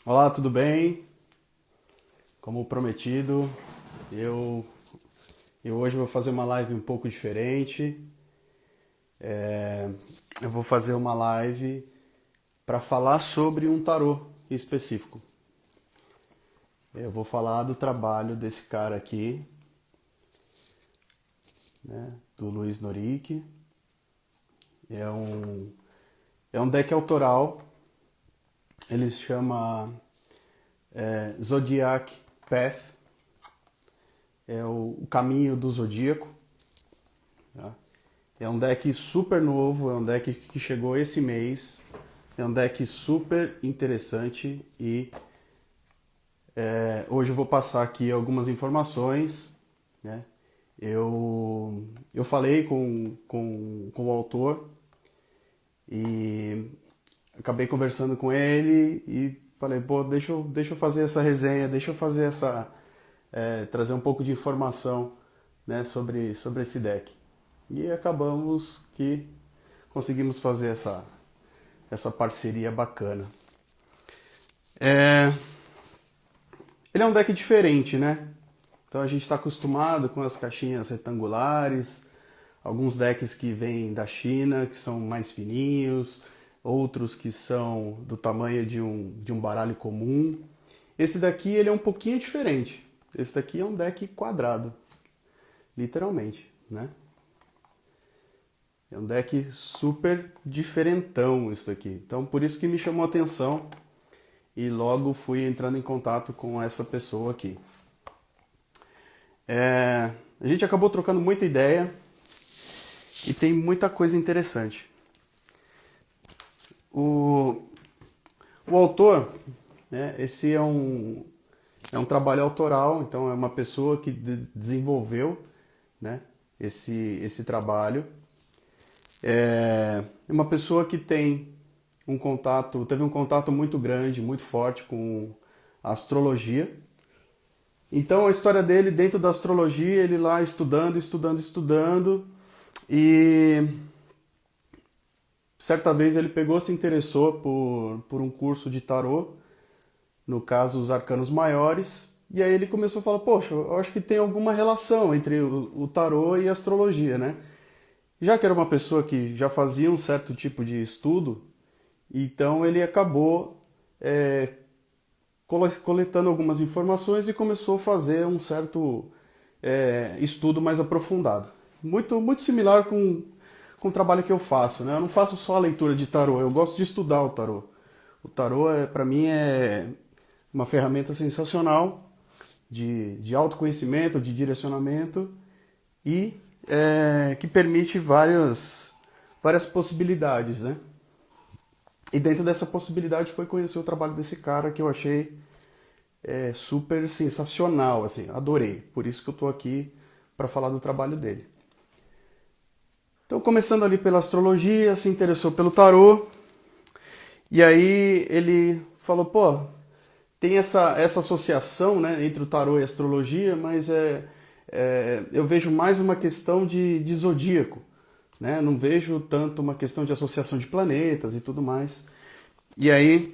Olá, tudo bem? Como prometido, eu, eu hoje vou fazer uma live um pouco diferente. Eu vou fazer uma live para falar sobre um tarô específico. Eu vou falar do trabalho desse cara aqui, né, do Luiz Norique. É um, é um deck autoral, ele se chama Zodiac Path, é o caminho do zodíaco. Tá? É um deck super novo, é um deck que chegou esse mês, é um deck super interessante e hoje eu vou passar aqui algumas informações, né? Eu falei com o autor e acabei conversando com ele e falei, pô, deixa eu fazer essa resenha, deixa eu fazer trazer um pouco de informação, né, sobre esse deck. E acabamos que conseguimos fazer essa parceria bacana. É, ele é um deck diferente, né? Então a gente está acostumado com as caixinhas retangulares, alguns decks que vêm da China, que são mais fininhos, outros que são do tamanho de um baralho comum. Esse daqui ele é um pouquinho diferente. Esse daqui é um deck quadrado, literalmente, né? É um deck super diferentão isso daqui. Então por isso que me chamou a atenção e logo fui entrando em contato com essa pessoa aqui. A gente acabou trocando muita ideia e tem muita coisa interessante. O, o autor, né, esse é um trabalho autoral, então é uma pessoa que desenvolveu, né, esse trabalho. É uma pessoa que teve um contato muito grande, muito forte com a astrologia. Então a história dele dentro da astrologia, ele lá estudando, e certa vez ele se interessou por um curso de tarô, no caso os arcanos maiores, e aí ele começou a falar, poxa, eu acho que tem alguma relação entre o tarô e a astrologia, né? Já que era uma pessoa que já fazia um certo tipo de estudo, então ele acabou coletando algumas informações e começou a fazer um certo estudo mais aprofundado. Muito similar com o trabalho que eu faço, né? Eu não faço só a leitura de tarô, eu gosto de estudar o tarô. O tarô, para mim, é uma ferramenta sensacional de autoconhecimento, de direcionamento e que permite várias possibilidades, né? E dentro dessa possibilidade foi conhecer o trabalho desse cara que eu achei super sensacional, assim, adorei. Por isso que eu tô aqui para falar do trabalho dele. Então, começando ali pela astrologia, se interessou pelo tarô, e aí ele falou, pô, tem essa associação, né, entre o tarô e a astrologia, mas eu vejo mais uma questão de zodíaco, né? Não vejo tanto uma questão de associação de planetas e tudo mais. E aí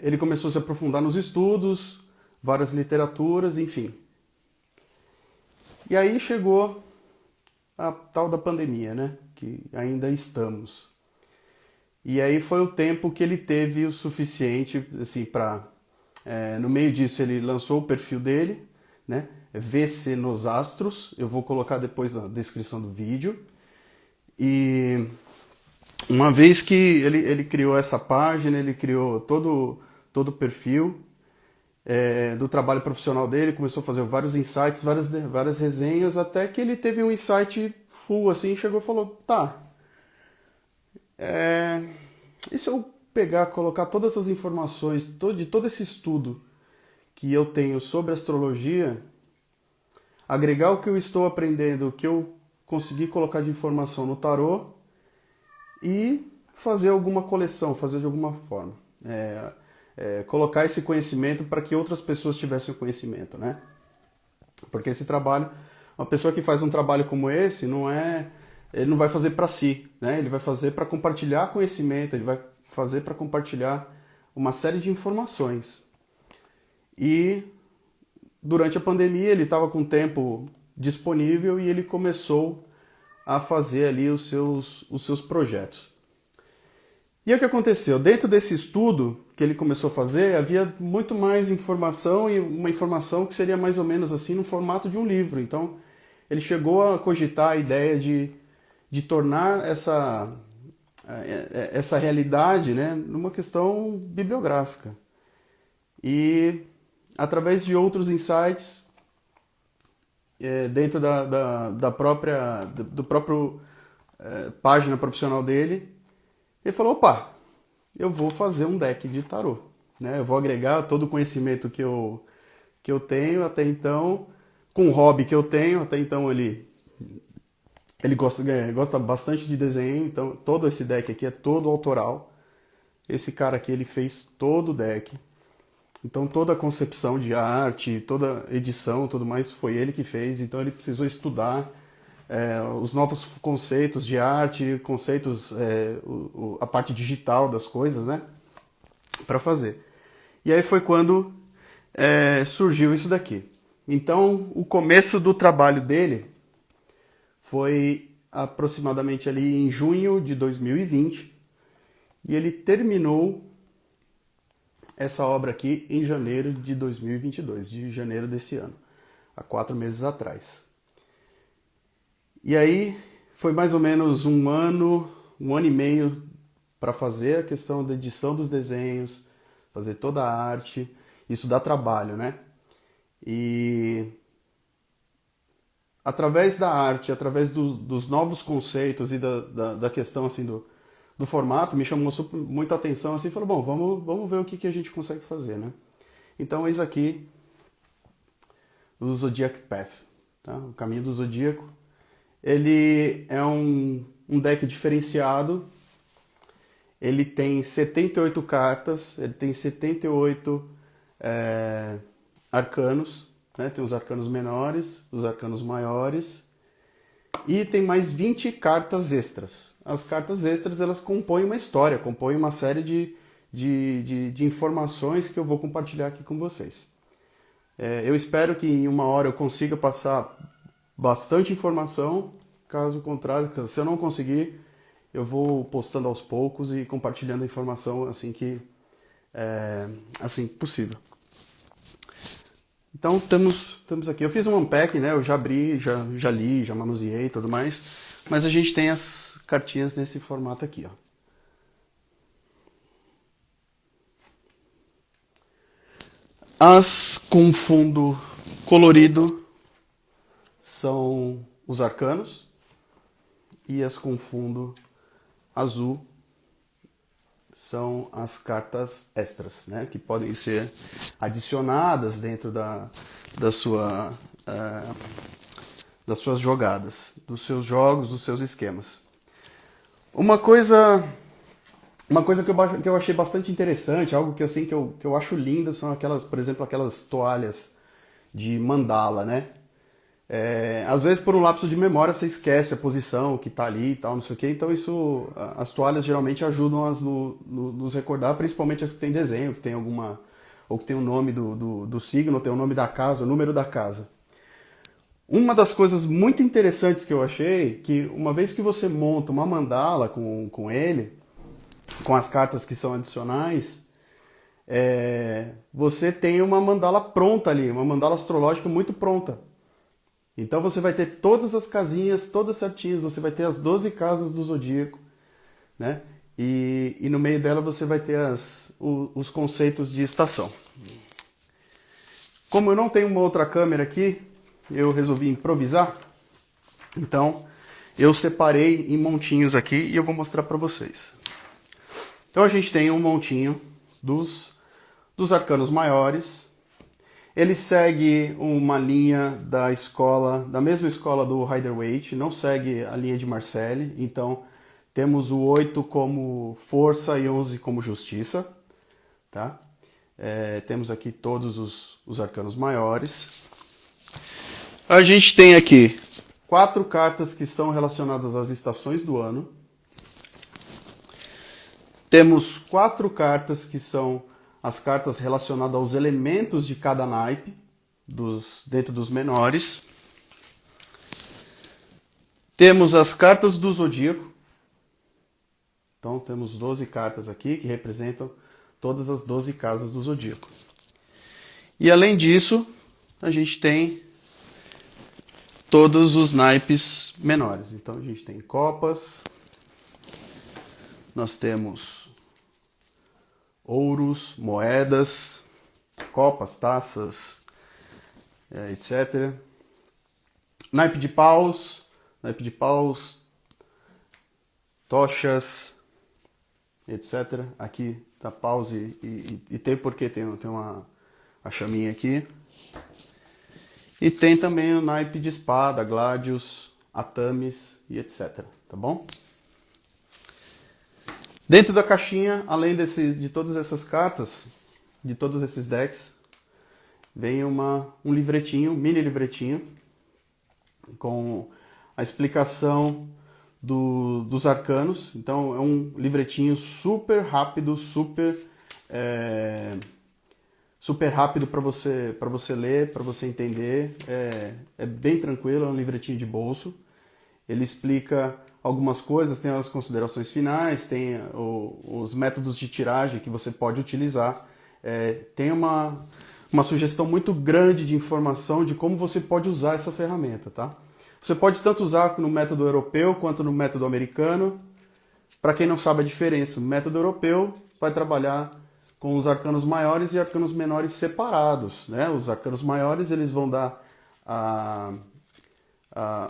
ele começou a se aprofundar nos estudos, várias literaturas, enfim. E aí chegou a tal da pandemia, né? Que ainda estamos. E aí foi o tempo que ele teve o suficiente, assim, para no meio disso ele lançou o perfil dele, né? VC nos Astros. Eu vou colocar depois na descrição do vídeo. E uma vez que ele criou essa página, ele criou todo o perfil do trabalho profissional dele, começou a fazer vários insights, várias resenhas, até que ele teve um insight full, assim, chegou e falou, tá, e se eu pegar, colocar todas essas informações, de todo esse estudo que eu tenho sobre astrologia, agregar o que eu estou aprendendo, o que eu consegui colocar de informação no tarô e fazer alguma coleção, fazer de alguma forma. Colocar esse conhecimento para que outras pessoas tivessem o conhecimento, né? Porque esse trabalho, uma pessoa que faz um trabalho como esse, ele não vai fazer para si, né? Ele vai fazer para compartilhar conhecimento, ele vai fazer para compartilhar uma série de informações. E durante a pandemia ele estava com tempo disponível e ele começou a fazer ali os seus projetos. E o que aconteceu? Dentro desse estudo que ele começou a fazer, havia muito mais informação e uma informação que seria mais ou menos assim no formato de um livro. Então, ele chegou a cogitar a ideia de tornar essa realidade, né, numa questão bibliográfica. E, através de outros insights, dentro do próprio página profissional dele, ele falou, opa, eu vou fazer um deck de tarô, né? Eu vou agregar todo o conhecimento que eu tenho até então, com o hobby que eu tenho, até então ele gosta bastante de desenho, então todo esse deck aqui é todo autoral. Esse cara aqui, ele fez todo o deck. Então toda a concepção de arte, toda a edição, tudo mais, foi ele que fez. Então ele precisou estudar os novos conceitos de arte, conceitos, a parte digital das coisas, né, para fazer. E aí foi quando surgiu isso daqui. Então o começo do trabalho dele foi aproximadamente ali em junho de 2020 e ele terminou essa obra aqui em janeiro de 2022, de janeiro desse ano, há 4 meses atrás. E aí foi mais ou menos um ano e meio para fazer a questão da edição dos desenhos, fazer toda a arte. Isso dá trabalho, né? E através da arte, através dos novos conceitos e da questão assim do formato, me chamou muita atenção assim, falou, bom, vamos ver o que a gente consegue fazer, né? Então eis aqui o Zodiac Path, tá? O Caminho do Zodíaco. Ele é um deck diferenciado, ele tem 78 cartas, ele tem 78 arcanos, né? Tem os arcanos menores, os arcanos maiores, e tem mais 20 cartas extras. As cartas extras, elas compõem uma história, compõem uma série de informações que eu vou compartilhar aqui com vocês. Eu espero que em uma hora eu consiga passar bastante informação. Caso contrário, se eu não conseguir, eu vou postando aos poucos e compartilhando a informação assim que possível. Então temos aqui, eu fiz um unpack, né? Eu já abri, já li, já manuseei e tudo mais, mas a gente tem as cartinhas nesse formato aqui, ó. As com fundo colorido são os arcanos e as com fundo azul são as cartas extras, né, que podem ser adicionadas dentro das suas jogadas, dos seus jogos, dos seus esquemas. Uma coisa que eu achei bastante interessante, algo que assim que eu acho lindo, são aquelas, por exemplo, aquelas toalhas de mandala, né? Às vezes por um lapso de memória você esquece a posição que está ali e tal, não sei o que, então isso, as toalhas geralmente ajudam a nos recordar, principalmente as que tem desenho, que tem alguma, ou que tem o nome do signo, tem o nome da casa, o número da casa. Uma das coisas muito interessantes que eu achei, que uma vez que você monta uma mandala com ele, com as cartas que são adicionais, você tem uma mandala pronta ali, uma mandala astrológica muito pronta. Então você vai ter todas as casinhas, todas certinhas, você vai ter as 12 casas do zodíaco, né? E no meio dela você vai ter os conceitos de estação. Como eu não tenho uma outra câmera aqui, eu resolvi improvisar, então eu separei em montinhos aqui e eu vou mostrar para vocês. Então a gente tem um montinho dos arcanos maiores. Ele segue uma linha da mesma escola do Rider-Waite, não segue a linha de Marcelli. Então temos o 8 como força e 11 como justiça, tá? Temos aqui todos os arcanos maiores. A gente tem aqui 4 cartas que são relacionadas às estações do ano. Temos 4 cartas que são as cartas relacionadas aos elementos de cada naipe, dentro dos menores. Temos as cartas do zodíaco. Então temos 12 cartas aqui que representam todas as 12 casas do zodíaco. E além disso, a gente tem todos os naipes menores. Então a gente tem copas, nós temos ouros, moedas, copas, taças, etc. Naipe de paus, tochas, etc. Aqui tá paus e tem porque tem a chaminha aqui. E tem também o naipe de espada, gladius, atames e etc. Tá bom? Dentro da caixinha, além de todas essas cartas, de todos esses decks, vem um livretinho, mini livretinho, com a explicação dos arcanos. Então é um livretinho super rápido, super rápido para você ler, para você entender. É bem tranquilo, é um livretinho de bolso. Ele explica algumas coisas, tem as considerações finais, tem os métodos de tiragem que você pode utilizar. Tem uma sugestão muito grande de informação de como você pode usar essa ferramenta, tá? Você pode tanto usar no método europeu quanto no método americano. Para quem não sabe a diferença, o método europeu vai trabalhar com os arcanos maiores e arcanos menores separados, né? Os arcanos maiores eles vão dar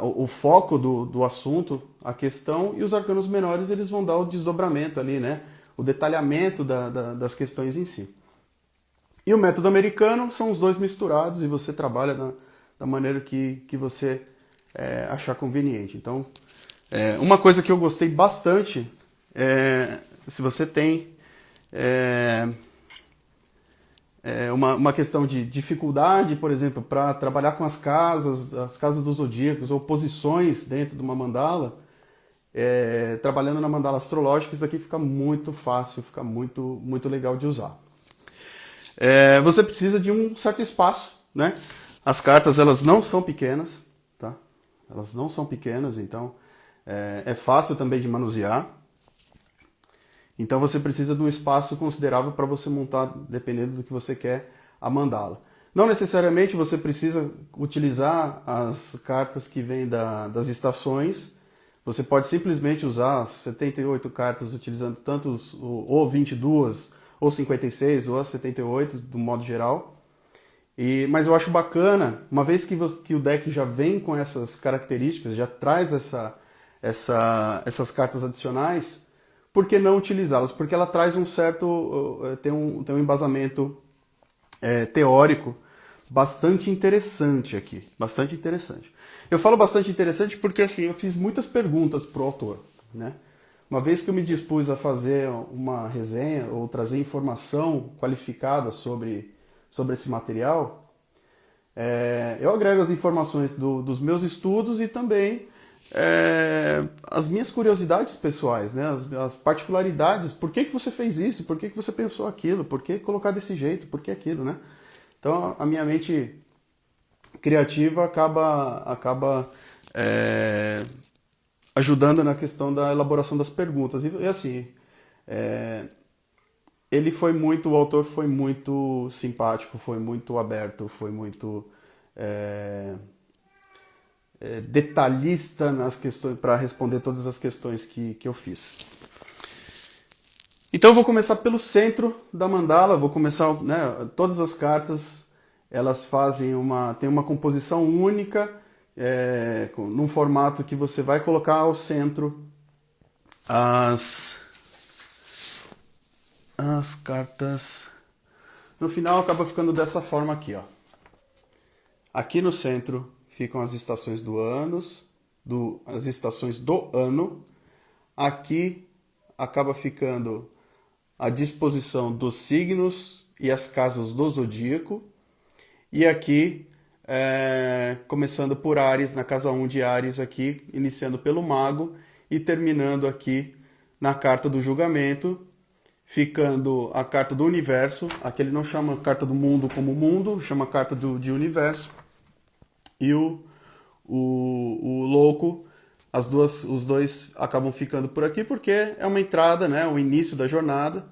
o foco do assunto, a questão, e os arcanos menores eles vão dar o desdobramento ali, né? O detalhamento das questões em si. E o método americano são os dois misturados e você trabalha da maneira que você achar conveniente. Então, uma coisa que eu gostei bastante, se você tem uma questão de dificuldade, por exemplo, para trabalhar com as casas dos zodíacos ou posições dentro de uma mandala, trabalhando na mandala astrológica, isso daqui fica muito fácil, fica muito, muito legal de usar. Você precisa de um certo espaço, né? As cartas elas não são pequenas, tá? Elas não são pequenas, então é fácil também de manusear. Então você precisa de um espaço considerável para você montar, dependendo do que você quer, a mandala. Não necessariamente você precisa utilizar as cartas que vêm das estações. Você pode simplesmente usar as 78 cartas utilizando tanto ou 22, ou 56, ou as 78, do modo geral. Mas eu acho bacana, uma vez que o deck já vem com essas características, já traz essas cartas adicionais, por que não utilizá-las? Porque ela traz tem um embasamento teórico bastante interessante aqui, bastante interessante. Eu falo bastante interessante porque assim, eu fiz muitas perguntas para o autor, né? Uma vez que eu me dispus a fazer uma resenha ou trazer informação qualificada sobre esse material, eu agrego as informações dos meus estudos e também as minhas curiosidades pessoais, né? As particularidades. Por que você fez isso? Por que você pensou aquilo? Por que colocar desse jeito? Por que aquilo, né? Então a minha mente criativa acaba ajudando na questão da elaboração das perguntas. E assim, o autor foi muito simpático, foi muito aberto, foi muito detalhista nas questões para responder todas as questões que eu fiz. Então eu vou começar pelo centro da mandala, vou começar, né, todas as cartas elas têm uma composição única, num formato que você vai colocar ao centro as cartas. No final acaba ficando dessa forma aqui, ó. Aqui no centro ficam as estações as estações do ano. Aqui acaba ficando a disposição dos signos e as casas do zodíaco. E aqui, começando por Áries, na casa 1 de Áries aqui, iniciando pelo mago e terminando aqui na carta do julgamento, ficando a carta do universo. Aqui ele não chama carta do mundo como mundo, chama carta de universo. E o louco, os dois acabam ficando por aqui porque é uma entrada, né? O início da jornada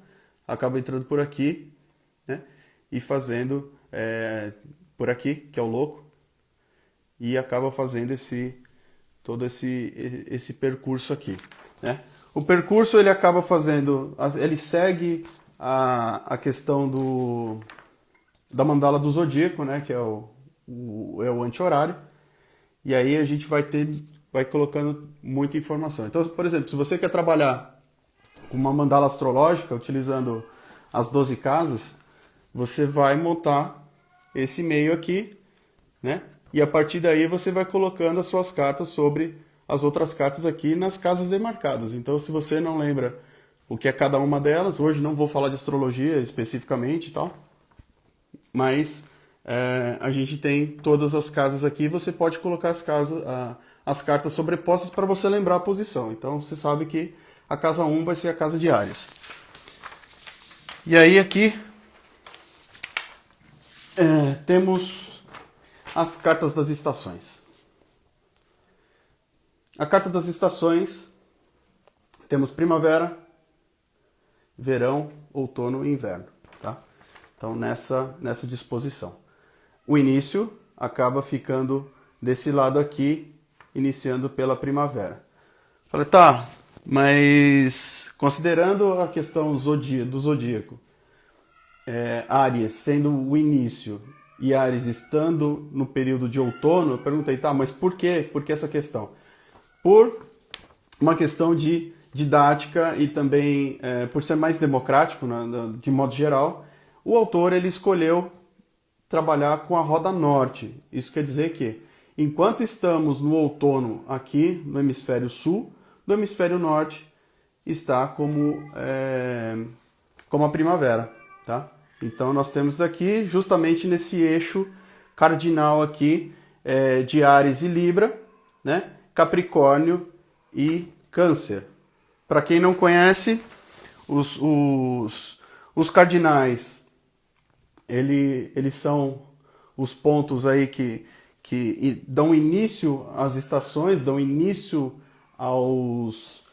acaba entrando por aqui, né? E fazendo por aqui, que é o louco, e acaba fazendo todo esse percurso aqui, né? O percurso ele acaba fazendo, ele segue a questão da mandala do zodíaco, né? Que é o anti-horário. E aí a gente vai colocando muita informação. Então, por exemplo, se você quer trabalhar com uma mandala astrológica, utilizando as 12 casas, você vai montar esse meio aqui, né? E a partir daí você vai colocando as suas cartas sobre as outras cartas aqui nas casas demarcadas. Então, se você não lembra o que é cada uma delas, hoje não vou falar de astrologia especificamente e tal, mas a gente tem todas as casas aqui, você pode colocar as cartas sobrepostas para você lembrar a posição. Então você sabe que a casa 1 vai ser a casa de Áries. E aí aqui temos as cartas das estações. A carta das estações, temos primavera, verão, outono e inverno. Tá? Então nessa disposição. O início acaba ficando desse lado aqui, iniciando pela primavera. Falei, tá, mas considerando a questão do zodíaco, Áries sendo o início e Áries estando no período de outono, eu perguntei, tá, mas por quê? Por que essa questão? Por uma questão de didática e também por ser mais democrático, né, de modo geral, o autor ele escolheu trabalhar com a roda norte. Isso quer dizer que, enquanto estamos no outono aqui no hemisfério sul, no hemisfério norte está como a primavera, tá? Então nós temos aqui, justamente nesse eixo cardinal aqui de Áries e Libra, né? Capricórnio e Câncer. Para quem não conhece, os cardinais, eles são os pontos aí que dão início às estações, dão início aos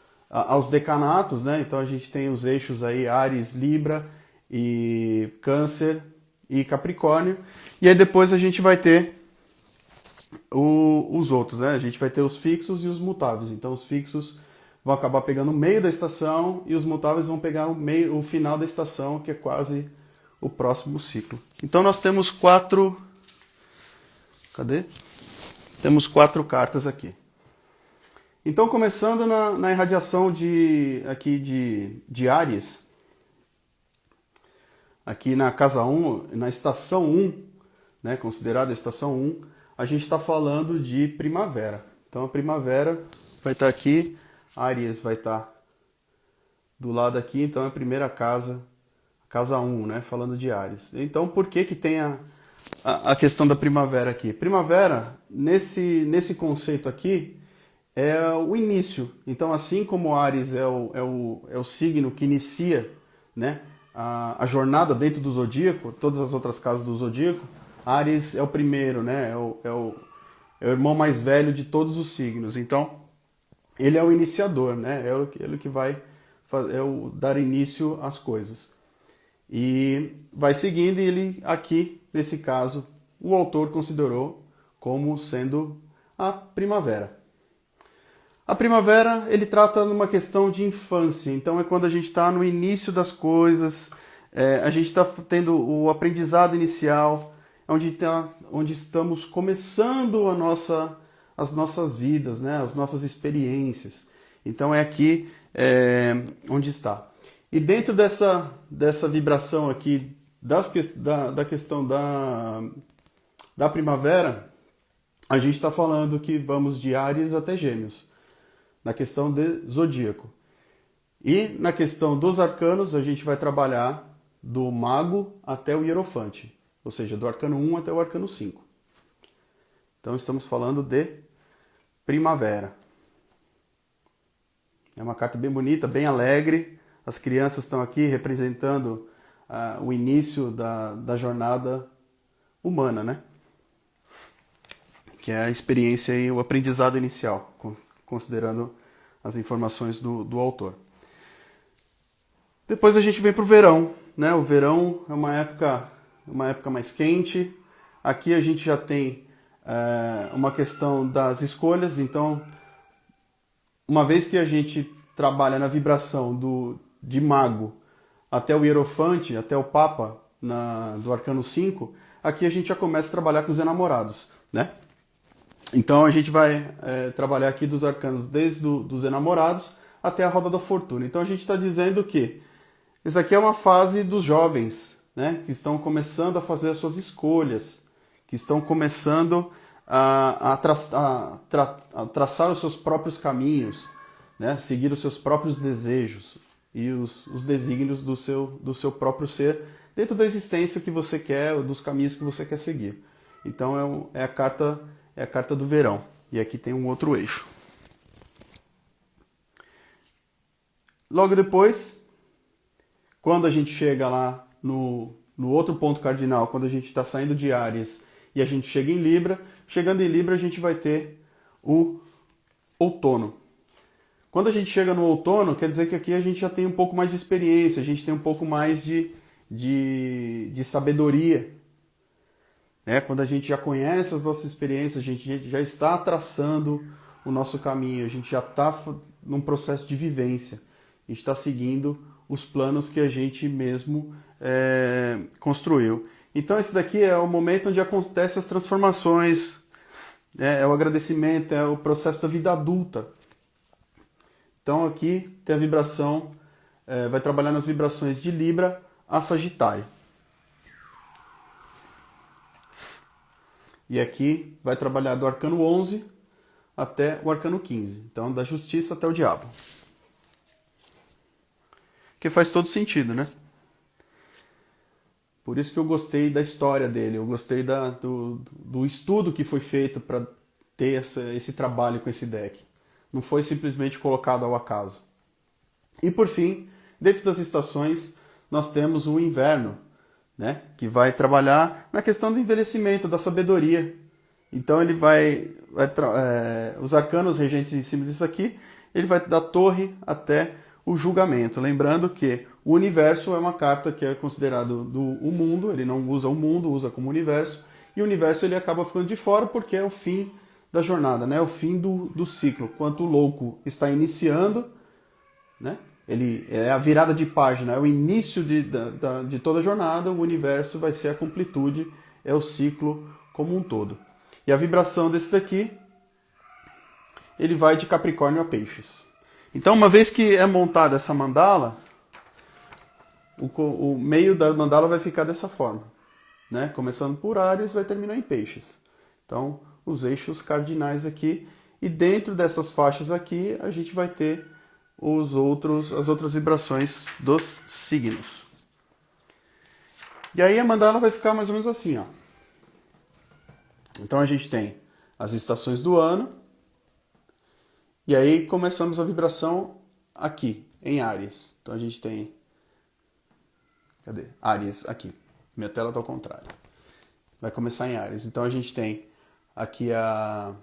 decanatos, né? Então a gente tem os eixos aí Áries, Libra e Câncer e Capricórnio. E aí depois a gente vai ter os outros, né? A gente vai ter os fixos e os mutáveis. Então os fixos vão acabar pegando o meio da estação e os mutáveis vão pegar o final da estação, que é quase o próximo ciclo. Então nós temos Temos 4 cartas aqui. Então, começando na irradiação de Áries, aqui na casa 1, na estação 1, né, considerada a estação 1, a gente está falando de primavera. Então a primavera vai estar aqui, Áries vai estar do lado aqui, então é a primeira casa 1, né, falando de Áries. Então por que tem a questão da primavera aqui? Primavera, nesse conceito aqui, é o início. Então, assim como Áries é o signo que inicia, né, a jornada dentro do zodíaco, todas as outras casas do zodíaco, Áries é o primeiro, né, é o irmão mais velho de todos os signos. Então, ele é o iniciador, né, ele que vai dar início às coisas. E vai seguindo, e ele aqui, nesse caso, o autor considerou como sendo a primavera. A primavera, ele trata numa questão de infância, então é quando a gente está no início das coisas, a gente está tendo o aprendizado inicial, onde estamos começando as nossas vidas, né, as nossas experiências. Então é aqui onde está. E dentro dessa vibração aqui da questão da primavera, a gente está falando que vamos de Áries até Gêmeos, na questão de zodíaco. E na questão dos arcanos, a gente vai trabalhar do mago até o hierofante, ou seja, do arcano 1 até o arcano 5. Então estamos falando de primavera. É uma carta bem bonita, bem alegre. As crianças estão aqui representando o início da jornada humana, né? Que é a experiência e o aprendizado inicial, considerando as informações do autor. Depois a gente vem para o verão, né? O verão é uma época mais quente. Aqui a gente já tem uma questão das escolhas. Então, uma vez que a gente trabalha na vibração de mago até o hierofante, até o papa do arcano 5, aqui a gente já começa a trabalhar com os enamorados, né? Então a gente vai trabalhar aqui dos arcanos desde dos enamorados até a roda da fortuna. Então a gente está dizendo que isso aqui é uma fase dos jovens, né? Que estão começando a fazer as suas escolhas, que estão começando a traçar os seus próprios caminhos, né? Seguir os seus próprios desejos e os desígnios do seu próprio ser dentro da existência que você quer, dos caminhos que você quer seguir. Então é a carta do verão. E aqui tem um outro eixo. Logo depois, quando a gente chega lá no outro ponto cardinal, quando a gente está saindo de Áries e a gente chega em Libra, chegando em Libra a gente vai ter o outono. Quando a gente chega no outono, quer dizer que aqui a gente já tem um pouco mais de experiência, a gente tem um pouco mais de sabedoria. Quando a gente já conhece as nossas experiências, a gente já está traçando o nosso caminho, a gente já está num processo de vivência, a gente está seguindo os planos que a gente mesmo construiu. Então esse daqui é o momento onde acontecem as transformações, é o agradecimento, é o processo da vida adulta. Então aqui tem a vibração, vai trabalhar nas vibrações de Libra a Sagitário. E aqui vai trabalhar do arcano 11 até o arcano 15. Então, da justiça até o diabo. Que faz todo sentido, né? Por isso que eu gostei da história dele. Eu gostei do estudo que foi feito para ter esse trabalho com esse deck. Não foi simplesmente colocado ao acaso. E por fim, dentro das estações, nós temos o inverno, né, que vai trabalhar na questão do envelhecimento, da sabedoria. Então ele os arcanos regentes em cima disso aqui, ele vai da torre até o julgamento. Lembrando que o universo é uma carta que é considerado o mundo, ele não usa o mundo, usa como universo, e o universo ele acaba ficando de fora porque é o fim da jornada, né, o fim do ciclo. Quanto o louco está iniciando, né, ele é a virada de página, é o início de toda a jornada, o universo vai ser a completude, é o ciclo como um todo. E a vibração desse daqui, ele vai de Capricórnio a Peixes. Então, uma vez que é montada essa mandala, o meio da mandala vai ficar dessa forma, né? Começando por Áries, vai terminar em Peixes. Então, os eixos cardinais aqui, e dentro dessas faixas aqui, a gente vai ter as outras vibrações dos signos. E aí a mandala vai ficar mais ou menos assim, ó. Então a gente tem as estações do ano, e aí começamos a vibração aqui, em Áries. Então a gente tem... Cadê? Áries, aqui. Minha tela está ao contrário. Vai começar em Áries. Então a gente tem aqui a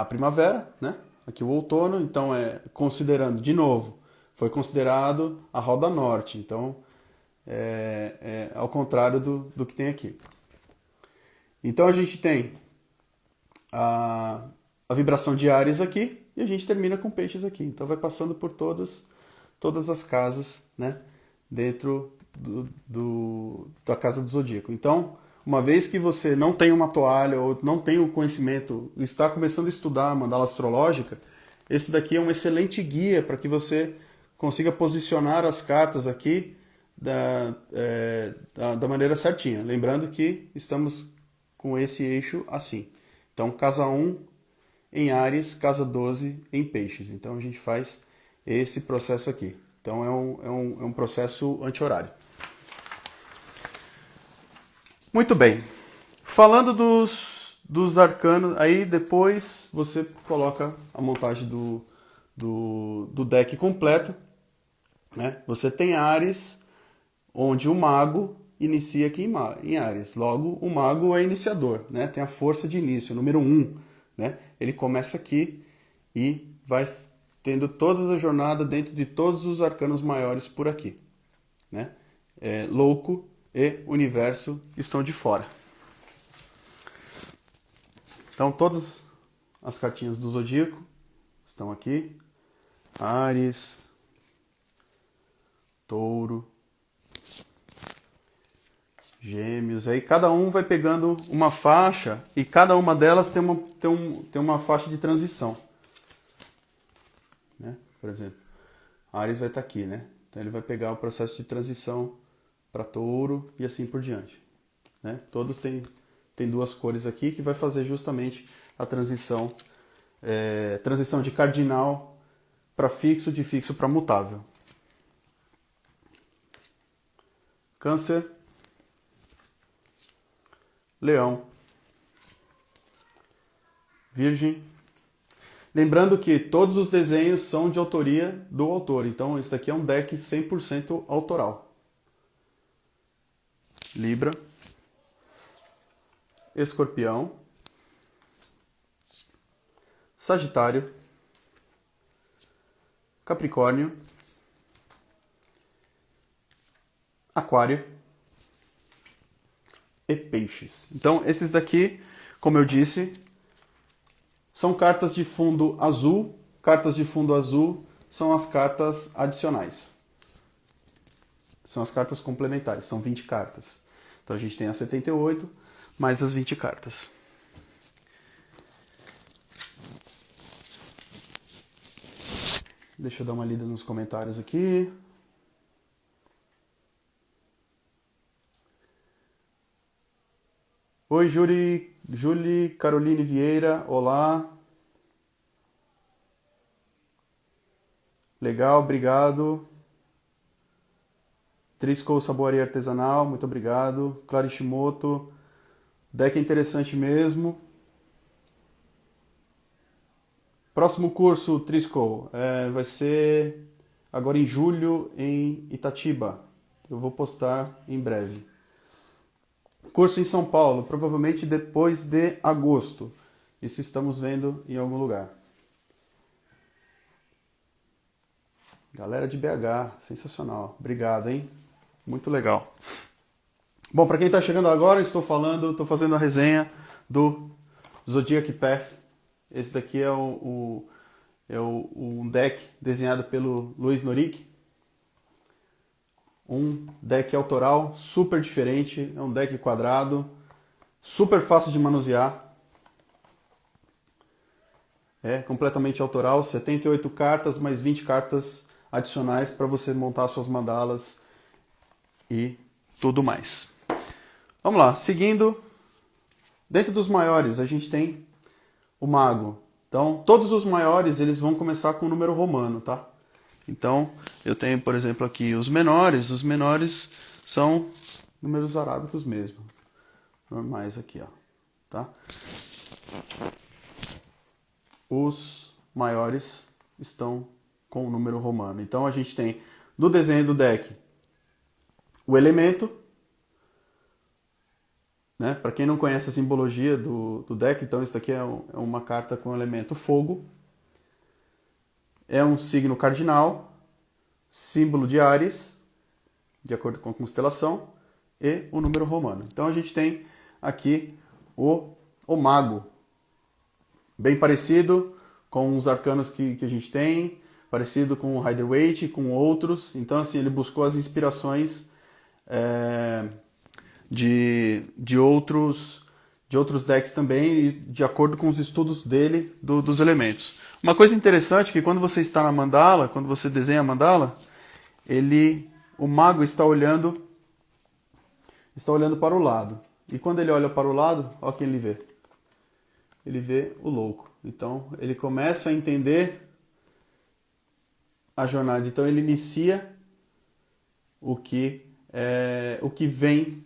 primavera, né? Aqui o outono, então considerando, de novo, foi considerado a roda norte, então ao contrário do que tem aqui. Então a gente tem a vibração de Áries aqui e a gente termina com Peixes aqui. Então vai passando por todas as casas, né, dentro da casa do zodíaco. Então, uma vez que você não tem uma toalha ou não tem o conhecimento, está começando a estudar a mandala astrológica, esse daqui é um excelente guia para que você consiga posicionar as cartas aqui da maneira certinha. Lembrando que estamos com esse eixo assim. Então, casa 1 em Áries, casa 12 em Peixes. Então, a gente faz esse processo aqui. Então, é um processo anti-horário. Muito bem. Falando dos arcanos, aí depois você coloca a montagem do deck completo. né? Você tem Áries, onde o mago inicia aqui em Áries. Logo, o mago é iniciador, né? Tem a força de início, número 1, né? Ele começa aqui e vai tendo toda a jornada dentro de todos os arcanos maiores por aqui, né? Louco e universo estão de fora. Então, todas as cartinhas do Zodíaco estão aqui. Áries, Touro, Gêmeos. Aí cada um vai pegando uma faixa e cada uma delas tem uma faixa de transição, né? Por exemplo, Áries vai estar aqui, né? Então ele vai pegar o processo de transição para Touro e assim por diante, né? Todos têm duas cores aqui que vai fazer justamente a transição de cardinal para fixo, de fixo para mutável. Câncer, Leão, Virgem. Lembrando que todos os desenhos são de autoria do autor, então esse daqui é um deck 100% autoral. Libra, Escorpião, Sagitário, Capricórnio, Aquário e Peixes. Então, esses daqui, como eu disse, são cartas de fundo azul. Cartas de fundo azul são as cartas adicionais. São as cartas complementares, são 20 cartas. Então a gente tem as 78 mais as 20 cartas. Deixa eu dar uma lida nos comentários aqui. Oi, Julie Caroline Vieira, olá. Legal, obrigado. Trisco Saboaria Artesanal, muito obrigado. Clarishimoto, deck interessante mesmo. Próximo curso, Trisco, vai ser agora em julho em Itatiba. Eu vou postar em breve. Curso em São Paulo, provavelmente depois de agosto. Isso estamos vendo em algum lugar. Galera de BH, sensacional. Obrigado, hein? Muito legal. Bom, para quem está chegando agora, estou fazendo a resenha do Zodiac Path. Esse daqui é um deck desenhado pelo Luiz Norick. Um deck autoral, super diferente, é um deck quadrado, super fácil de manusear. É completamente autoral, 78 cartas, mais 20 cartas adicionais para você montar suas mandalas e tudo mais. Vamos lá, seguindo, dentro dos maiores a gente tem o Mago. Então, todos os maiores eles vão começar com o número romano, tá? Então, eu tenho, por exemplo, aqui os menores são números arábicos mesmo, normais aqui, ó, tá? Os maiores estão com o número romano. Então, a gente tem, no desenho do deck, o elemento, né? Para quem não conhece a simbologia do deck, então isso aqui é uma carta com o elemento fogo. É um signo cardinal, símbolo de Áries, de acordo com a constelação, e o número romano. Então a gente tem aqui o Mago, bem parecido com os arcanos que a gente tem, parecido com o Rider-Waite, com outros. Então assim, ele buscou as inspirações de outros decks também, de acordo com os estudos dele dos elementos. Uma coisa interessante é que quando você está na mandala, quando você desenha a mandala, o mago está olhando para o lado. E quando ele olha para o lado, olha quem ele vê. Ele vê o louco. Então ele começa a entender a jornada. Então ele inicia o que vem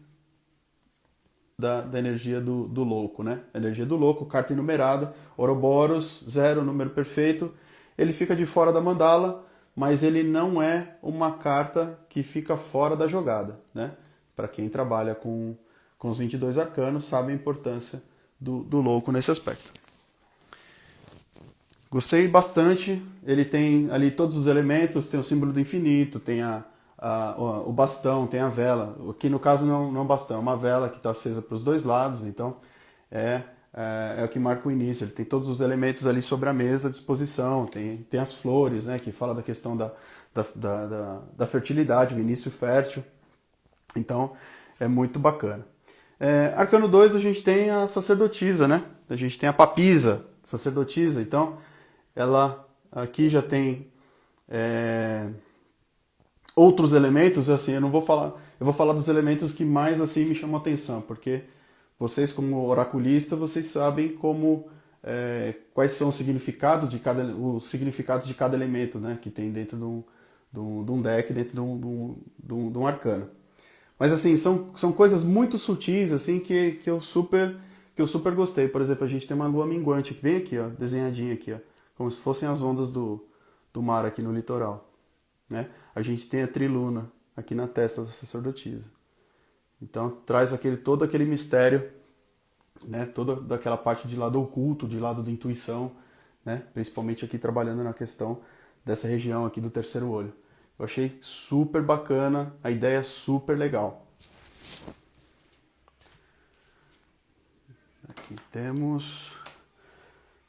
da energia do louco, né? A energia do louco, carta enumerada, Ouroboros, 0, número perfeito. Ele fica de fora da mandala, mas ele não é uma carta que fica fora da jogada, né? Para quem trabalha com os 22 arcanos, sabe a importância do louco nesse aspecto. Gostei bastante, ele tem ali todos os elementos, tem o símbolo do infinito, tem o bastão, tem a vela. Aqui no caso não é um bastão, é uma vela que está acesa para os dois lados, então é o que marca o início. Ele tem todos os elementos ali sobre a mesa à disposição, tem as flores, né, que fala da questão da fertilidade, o início fértil. Então é muito bacana. Arcano 2 a gente tem a sacerdotisa, né? A gente tem a papisa, sacerdotisa, então ela aqui já tem outros elementos, assim, eu vou falar dos elementos que mais assim me chamam a atenção, porque vocês como oraculista, vocês sabem quais são os significados de cada elemento, né, que tem dentro de um deck, dentro de um arcano. Mas assim, são coisas muito sutis assim que eu super gostei. Por exemplo, a gente tem uma lua minguante bem aqui, ó, desenhadinha aqui, ó, como se fossem as ondas do mar aqui no litoral, né? A gente tem a triluna aqui na testa da sacerdotisa. Então traz todo aquele mistério, né? Toda daquela parte de lado oculto, de lado da intuição, né? Principalmente aqui trabalhando na questão dessa região aqui do terceiro olho. Eu achei super bacana, a ideia é super legal. Aqui temos...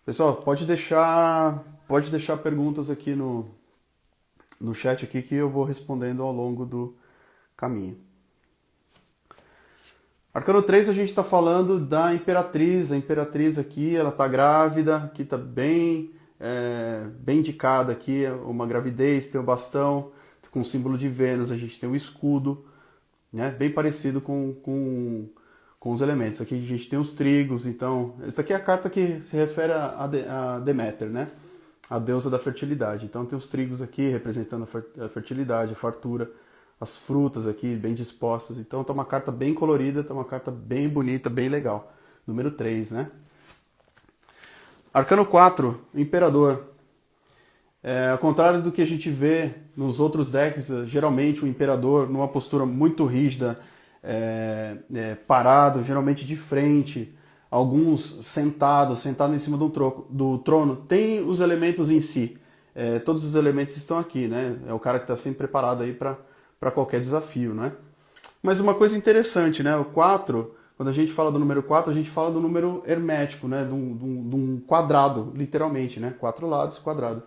Pessoal, pode deixar perguntas aqui no chat aqui que eu vou respondendo ao longo do caminho. Arcano 3 a gente está falando da Imperatriz. A Imperatriz aqui, ela está grávida, aqui está bem indicada aqui, uma gravidez, tem o bastão, com o símbolo de Vênus, a gente tem o escudo, né, bem parecido com os elementos. Aqui a gente tem os trigos, então, essa aqui é a carta que se refere a Deméter, né, a deusa da fertilidade. Então tem os trigos aqui representando a fertilidade, a fartura, as frutas aqui bem dispostas. Então tá uma carta bem colorida, tá uma carta bem bonita, bem legal. Número 3, né? Arcano 4, Imperador. Ao contrário do que a gente vê nos outros decks, geralmente o Imperador numa postura muito rígida, parado, geralmente de frente, alguns sentado em cima do trono, tem os elementos em si. Todos os elementos estão aqui, né? É o cara que está sempre preparado aí para qualquer desafio, né? Mas uma coisa interessante, né? O 4, quando a gente fala do número 4, a gente fala do número hermético, né? De um quadrado, literalmente, né? 4 lados, quadrado.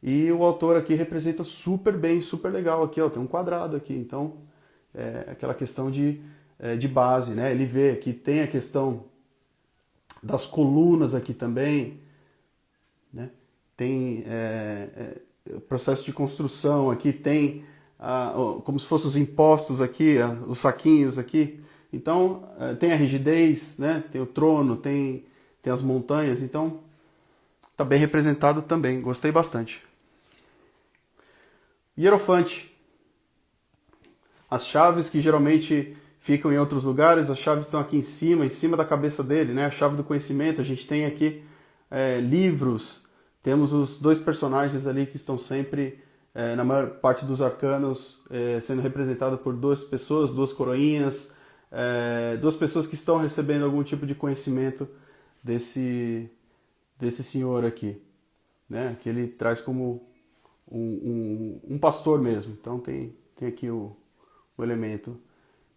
E o autor aqui representa super bem, super legal aqui, ó, tem um quadrado aqui, então aquela questão de base, né? Ele vê que tem a questão das colunas aqui também, né? Tem processo de construção aqui, tem como se fossem os impostos aqui, os saquinhos aqui, então tem a rigidez, né? Tem o trono, tem as montanhas, então tá bem representado também, gostei bastante. Hierofante. As chaves que geralmente ficam em outros lugares, as chaves estão aqui em cima da cabeça dele, né? A chave do conhecimento, a gente tem aqui livros, temos os dois personagens ali que estão sempre, na maior parte dos arcanos, sendo representados por duas pessoas, duas coroinhas, duas pessoas que estão recebendo algum tipo de conhecimento desse senhor aqui, né? Que ele traz como um pastor mesmo. Então tem aqui o elemento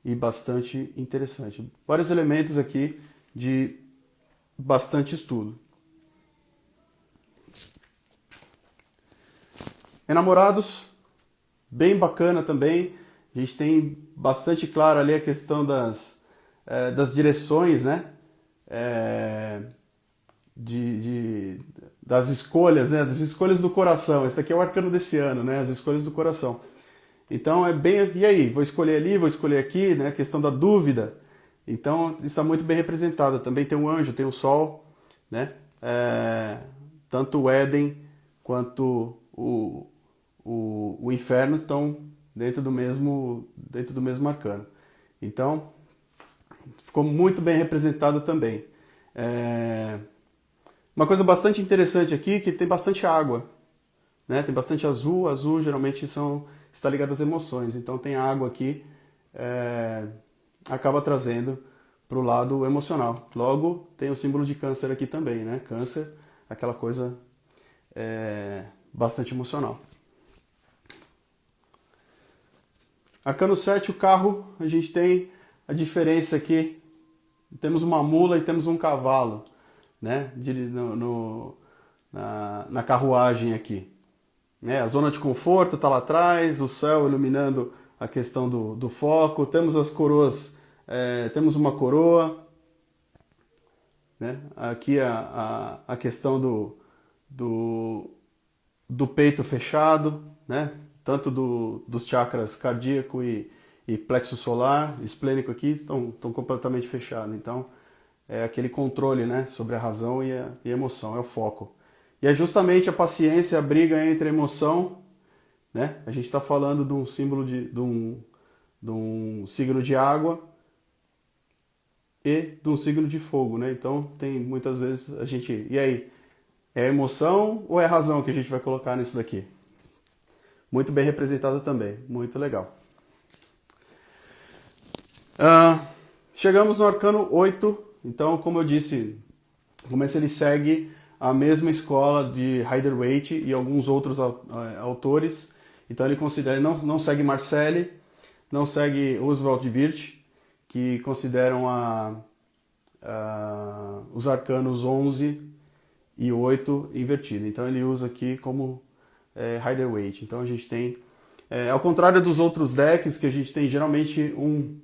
e bastante interessante. Vários elementos aqui de bastante estudo. Enamorados, bem bacana também. A gente tem bastante claro ali a questão das direções, né? Das escolhas, né? Das escolhas do coração. Esse aqui é o arcano desse ano, né? As escolhas do coração. Então é bem, e aí, vou escolher ali, vou escolher aqui, né? A questão da dúvida. Então está muito bem representada. Também tem o anjo, tem o sol, né? Tanto o Éden quanto o inferno estão dentro do mesmo arcano. Então ficou muito bem representado também. Uma coisa bastante interessante aqui é que tem bastante água. né? Tem bastante azul. Azul geralmente está ligado às emoções. Então tem água aqui, acaba trazendo para o lado emocional. Logo, tem o símbolo de câncer aqui também, né? Câncer, aquela coisa bastante emocional. Arcano 7, o carro, a gente tem a diferença aqui. Temos uma mula e temos um cavalo, né? Na carruagem aqui. A zona de conforto está lá atrás, o céu iluminando a questão do foco. Temos as coroas, temos uma coroa, né? Aqui a questão do peito fechado, né? Tanto dos chakras cardíaco e plexo solar, esplênico aqui, estão completamente fechados. Então, é aquele controle, né, sobre a razão e a emoção, é o foco. E é justamente a paciência, a briga entre a emoção, né? A gente está falando de um símbolo de um signo de água e de um signo de fogo, né? Então, tem muitas vezes a gente... E aí? É emoção ou é razão que a gente vai colocar nisso daqui? Muito bem representada também, muito legal. Chegamos no arcano 8, então, como eu disse, ele segue a mesma escola de Rider-Waite e alguns outros autores. Então ele considera, não segue Marcelli, não segue Oswald de Wirth, que consideram os arcanos 11 e 8 invertido. Então ele usa aqui como Rider-Waite. Então a gente tem, ao contrário dos outros decks, que a gente tem geralmente um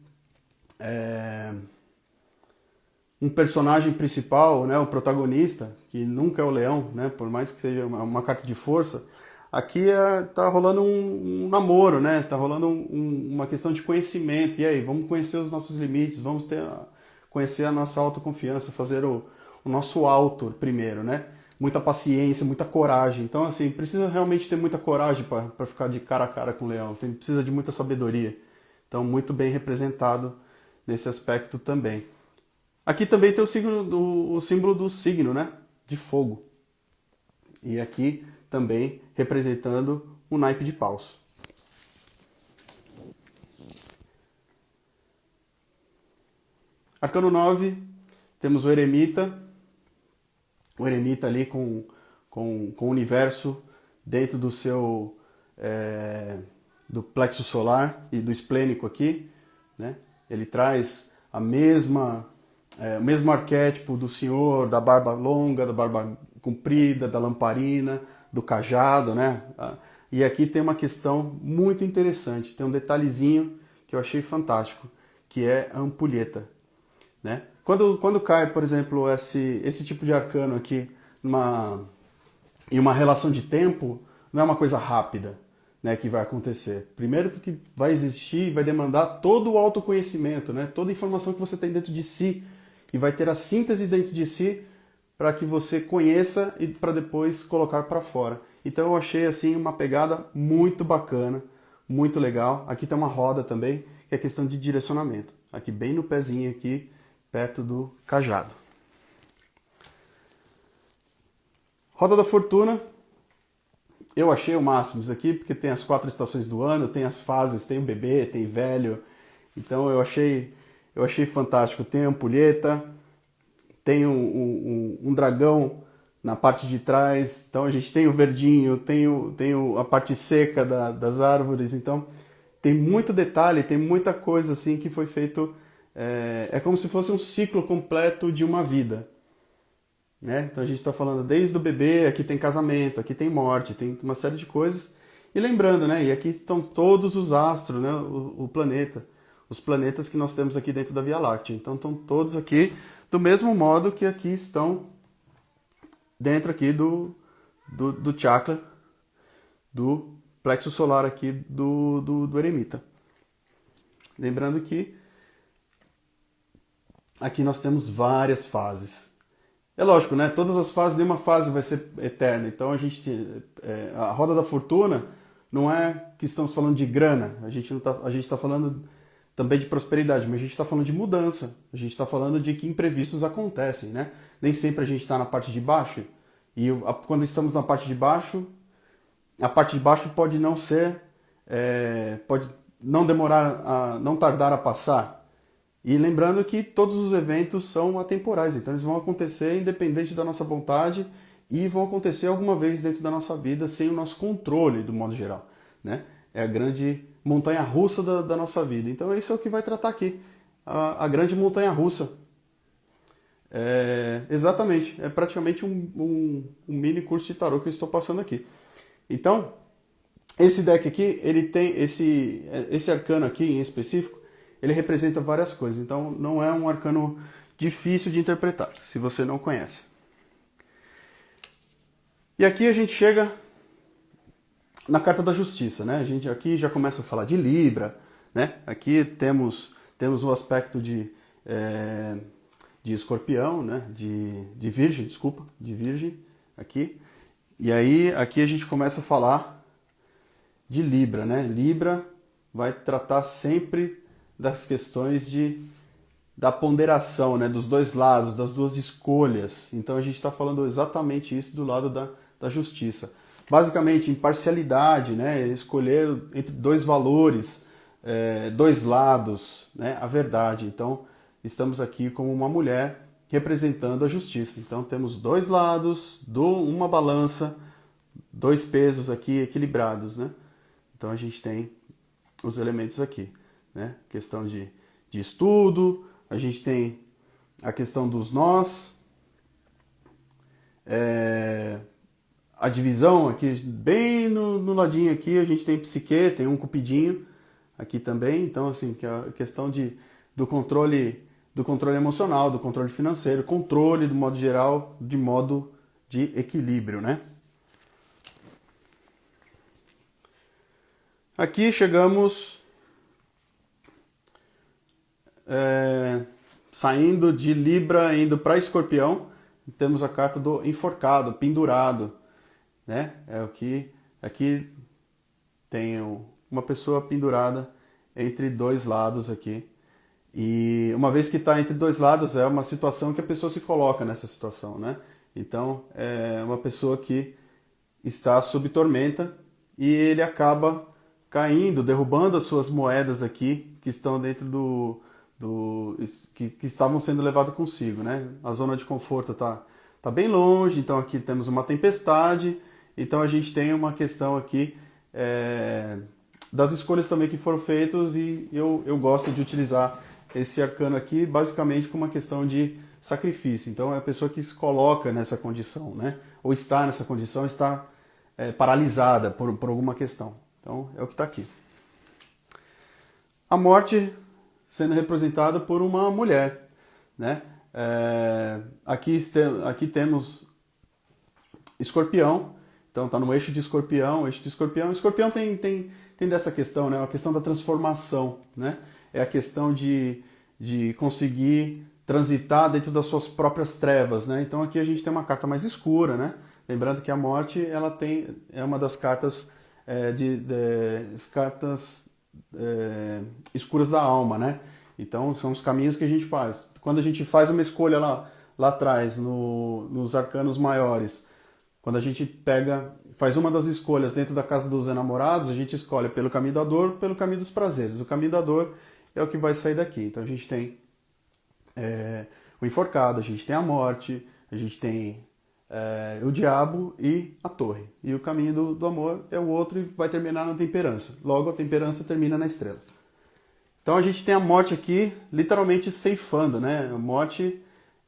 personagem principal, né, o protagonista, que nunca é o leão, né, por mais que seja uma carta de força, aqui tá rolando um namoro, né, tá rolando uma questão de conhecimento. E aí, vamos conhecer os nossos limites, vamos conhecer a nossa autoconfiança, fazer o nosso auto primeiro, né? Muita paciência, muita coragem. Então, assim, precisa realmente ter muita coragem para ficar de cara a cara com o leão. Precisa de muita sabedoria. Então, muito bem representado nesse aspecto também. Aqui também tem o símbolo do signo, né? De fogo. E aqui também representando o naipe de paus. Arcano 9, temos o eremita. O eremita ali com o universo dentro do seu do plexo solar e do esplênico aqui, né? Ele traz o mesmo arquétipo do senhor, da barba longa, da barba comprida, da lamparina, do cajado, né? E aqui tem uma questão muito interessante, tem um detalhezinho que eu achei fantástico, que é a ampulheta, né? Quando cai, por exemplo, esse tipo de arcano aqui em uma relação de tempo, não é uma coisa rápida, né, que vai acontecer. Primeiro porque vai existir, vai demandar todo o autoconhecimento, né, toda a informação que você tem dentro de si, e vai ter a síntese dentro de si para que você conheça e para depois colocar para fora. Então eu achei assim uma pegada muito bacana, muito legal. Aqui tem uma roda também, que é questão de direcionamento. Aqui bem no pezinho aqui, perto do cajado. Roda da Fortuna, eu achei o máximo isso aqui, porque tem as 4 estações do ano, tem as fases, tem o bebê, tem velho. Então eu achei fantástico. Tem a ampulheta, tem um dragão na parte de trás. Então a gente tem o verdinho, tem a parte seca das árvores. Então tem muito detalhe, tem muita coisa assim que foi feito. É como se fosse um ciclo completo de uma vida, né? Então a gente está falando desde o bebê, aqui tem casamento, aqui tem morte, tem uma série de coisas. E lembrando, né? E aqui estão todos os astros, né? O planeta, os planetas que nós temos aqui dentro da Via Láctea. Então estão todos aqui do mesmo modo que aqui estão dentro aqui do chakra, do plexo solar aqui do eremita. Lembrando que aqui nós temos várias fases. É lógico, né? Todas as fases, nenhuma fase vai ser eterna. Então a roda da fortuna não é que estamos falando de grana. A gente está falando também de prosperidade, mas a gente está falando de mudança. A gente está falando de que imprevistos acontecem, né? Nem sempre a gente está na parte de baixo. E quando estamos na parte de baixo, a parte de baixo pode não ser, pode não demorar, não tardar a passar. E lembrando que todos os eventos são atemporais, então eles vão acontecer independente da nossa vontade e vão acontecer alguma vez dentro da nossa vida sem o nosso controle, do modo geral, né? É a grande montanha-russa da nossa vida. Então isso é o que vai tratar aqui, a grande montanha-russa. Exatamente, é praticamente um mini curso de tarô que eu estou passando aqui. Então, esse deck aqui, ele tem esse arcano aqui em específico, ele representa várias coisas, então não é um arcano difícil de interpretar, se você não conhece. E aqui a gente chega na carta da justiça, né? A gente aqui já começa a falar de Libra, né? Aqui temos o aspecto de escorpião, né? De virgem, desculpa, de virgem, aqui. E aí, aqui a gente começa a falar de Libra, né? Libra vai tratar sempre das questões da ponderação, né? Dos dois lados, das duas escolhas. Então a gente está falando exatamente isso do lado da justiça. Basicamente, imparcialidade, né? Escolher entre dois valores, dois lados, né? A verdade. Então, estamos aqui como uma mulher representando a justiça. Então, temos dois lados, uma balança, dois pesos aqui equilibrados, né? Então, a gente tem os elementos aqui, né? Questão de estudo, a gente tem a questão dos nós, a divisão aqui, bem no ladinho aqui, a gente tem psique, tem um cupidinho aqui também. Então, assim, que é a questão do controle emocional, do controle financeiro, controle, do modo geral, de modo de equilíbrio, né? Aqui chegamos saindo de Libra, indo para Escorpião, temos a carta do enforcado, pendurado, né? É o que aqui tem uma pessoa pendurada entre dois lados aqui. E uma vez que está entre dois lados, é uma situação que a pessoa se coloca nessa situação, né? Então, é uma pessoa que está sob tormenta e ele acaba caindo, derrubando as suas moedas aqui, que estão dentro que estavam sendo levadas consigo, né? A zona de conforto tá bem longe, então aqui temos uma tempestade, então a gente tem uma questão aqui das escolhas também que foram feitas, e eu gosto de utilizar esse arcano aqui basicamente como uma questão de sacrifício. Então é a pessoa que se coloca nessa condição, né? Ou está nessa condição, está paralisada por alguma questão. Então é o que está aqui. A morte sendo representada por uma mulher, né? Aqui temos Escorpião, então está no eixo de Escorpião, Escorpião tem dessa questão, né? A questão da transformação, né? É a questão de conseguir transitar dentro das suas próprias trevas, né? Então aqui a gente tem uma carta mais escura, né? Lembrando que a morte é uma das cartas cartas escuras da alma, né? Então são os caminhos que a gente faz. Quando a gente faz uma escolha lá atrás, nos arcanos maiores, quando a gente faz uma das escolhas dentro da casa dos enamorados, a gente escolhe pelo caminho da dor, pelo caminho dos prazeres. O caminho da dor é o que vai sair daqui. Então a gente tem o enforcado, a gente tem a morte, a gente tem o diabo e a torre. E o caminho do amor é o outro e vai terminar na temperança. Logo, a temperança termina na estrela. Então a gente tem a morte aqui literalmente ceifando, né? A morte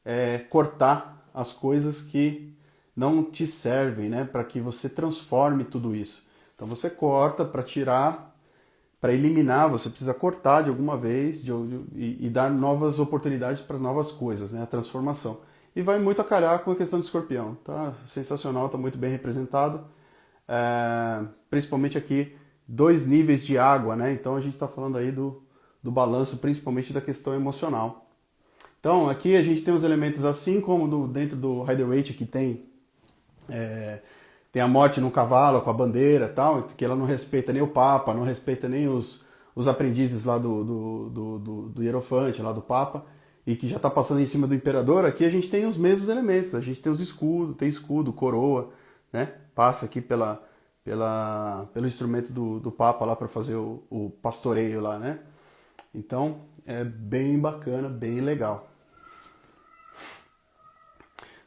é cortar as coisas que não te servem, né? Para que você transforme tudo isso. Então você corta para tirar, para eliminar, você precisa cortar de alguma vez e dar novas oportunidades para novas coisas, né? A transformação. E vai muito a calhar com a questão do Escorpião. Tá sensacional, tá muito bem representado. Principalmente aqui, 2 níveis de água, né? Então a gente está falando aí do balanço, principalmente da questão emocional. Então aqui a gente tem os elementos assim como dentro do Rider-Waite que tem a morte no cavalo com a bandeira e tal, que ela não respeita nem o Papa, não respeita nem os aprendizes lá do Hierofante, lá do Papa, e que já está passando em cima do Imperador. Aqui a gente tem os mesmos elementos, a gente tem os escudos, tem escudo, coroa, né? Passa aqui pela pelo instrumento do Papa lá para fazer o pastoreio lá, né? Então é bem bacana, bem legal.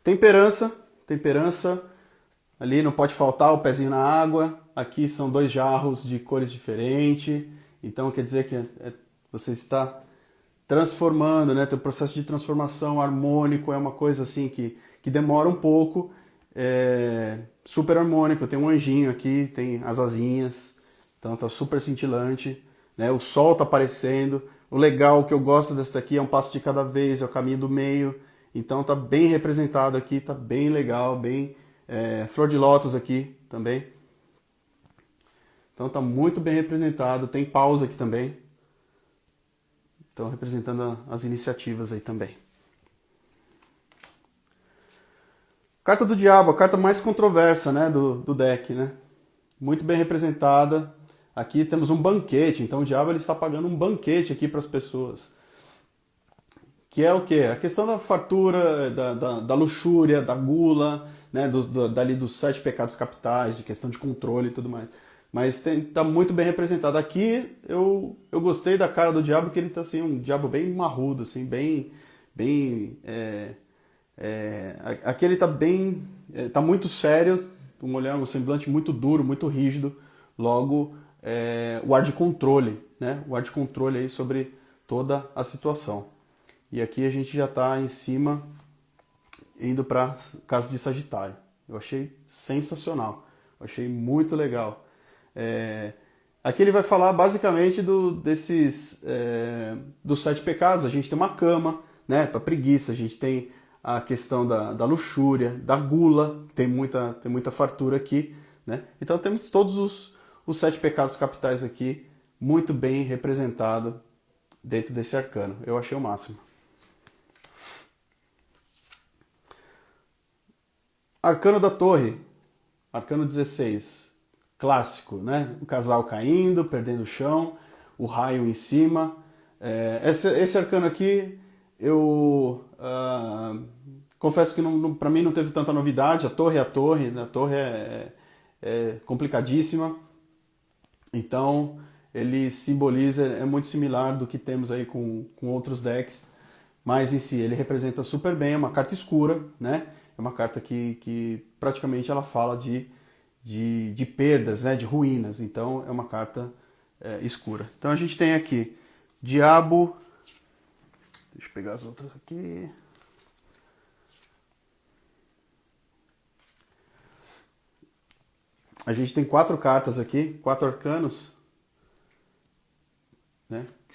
Temperança ali não pode faltar o pezinho na água. Aqui são 2 jarros de cores diferentes, então quer dizer que você está transformando, né? Tem um processo de transformação harmônico, é uma coisa assim que demora um pouco, super harmônico. Tem um anjinho aqui, tem as asinhas, então tá super cintilante, né? O sol tá aparecendo. O legal que eu gosto dessa daqui é um passo de cada vez, é o caminho do meio, então tá bem representado aqui, tá bem legal, bem flor de lótus aqui também. Então tá muito bem representado, tem pausa aqui também. Então representando as iniciativas aí também. Carta do Diabo, a carta mais controversa, né, do deck, né? Muito bem representada. Aqui temos um banquete, então o Diabo ele está pagando um banquete aqui para as pessoas. Que é o quê? A questão da fartura, da luxúria, da gula, né, dali dos 7 pecados capitais, de questão de controle e tudo mais. Mas tá muito bem representado. Aqui eu gostei da cara do diabo, que ele tá assim, um diabo bem marrudo, assim, aqui ele tá bem, tá muito sério, um semblante muito duro, muito rígido. Logo, o ar de controle, né? O ar de controle aí sobre toda a situação. E aqui a gente já tá em cima, indo para casa de Sagitário. Eu achei sensacional, eu achei muito legal. Aqui ele vai falar basicamente dos 7 pecados. A gente tem uma cama, né, para preguiça, a gente tem a questão da luxúria, da gula, tem muita fartura aqui, né? Então temos todos os 7 pecados capitais aqui, muito bem representado dentro desse arcano. Eu achei o máximo. Arcano da Torre, arcano 16. Clássico, né? O casal caindo, perdendo o chão, o raio em cima. Esse arcano aqui, eu confesso que para mim não teve tanta novidade. A torre é a torre, né? A torre é complicadíssima. Então, ele simboliza, é muito similar do que temos aí com outros decks. Mas em si, ele representa super bem, é uma carta escura, né? É uma carta que praticamente ela fala de perdas, né, de ruínas. Então é uma carta escura. Então a gente tem aqui Diabo. Deixa eu pegar as outras aqui. A gente tem 4 cartas aqui, 4 arcanos, né, que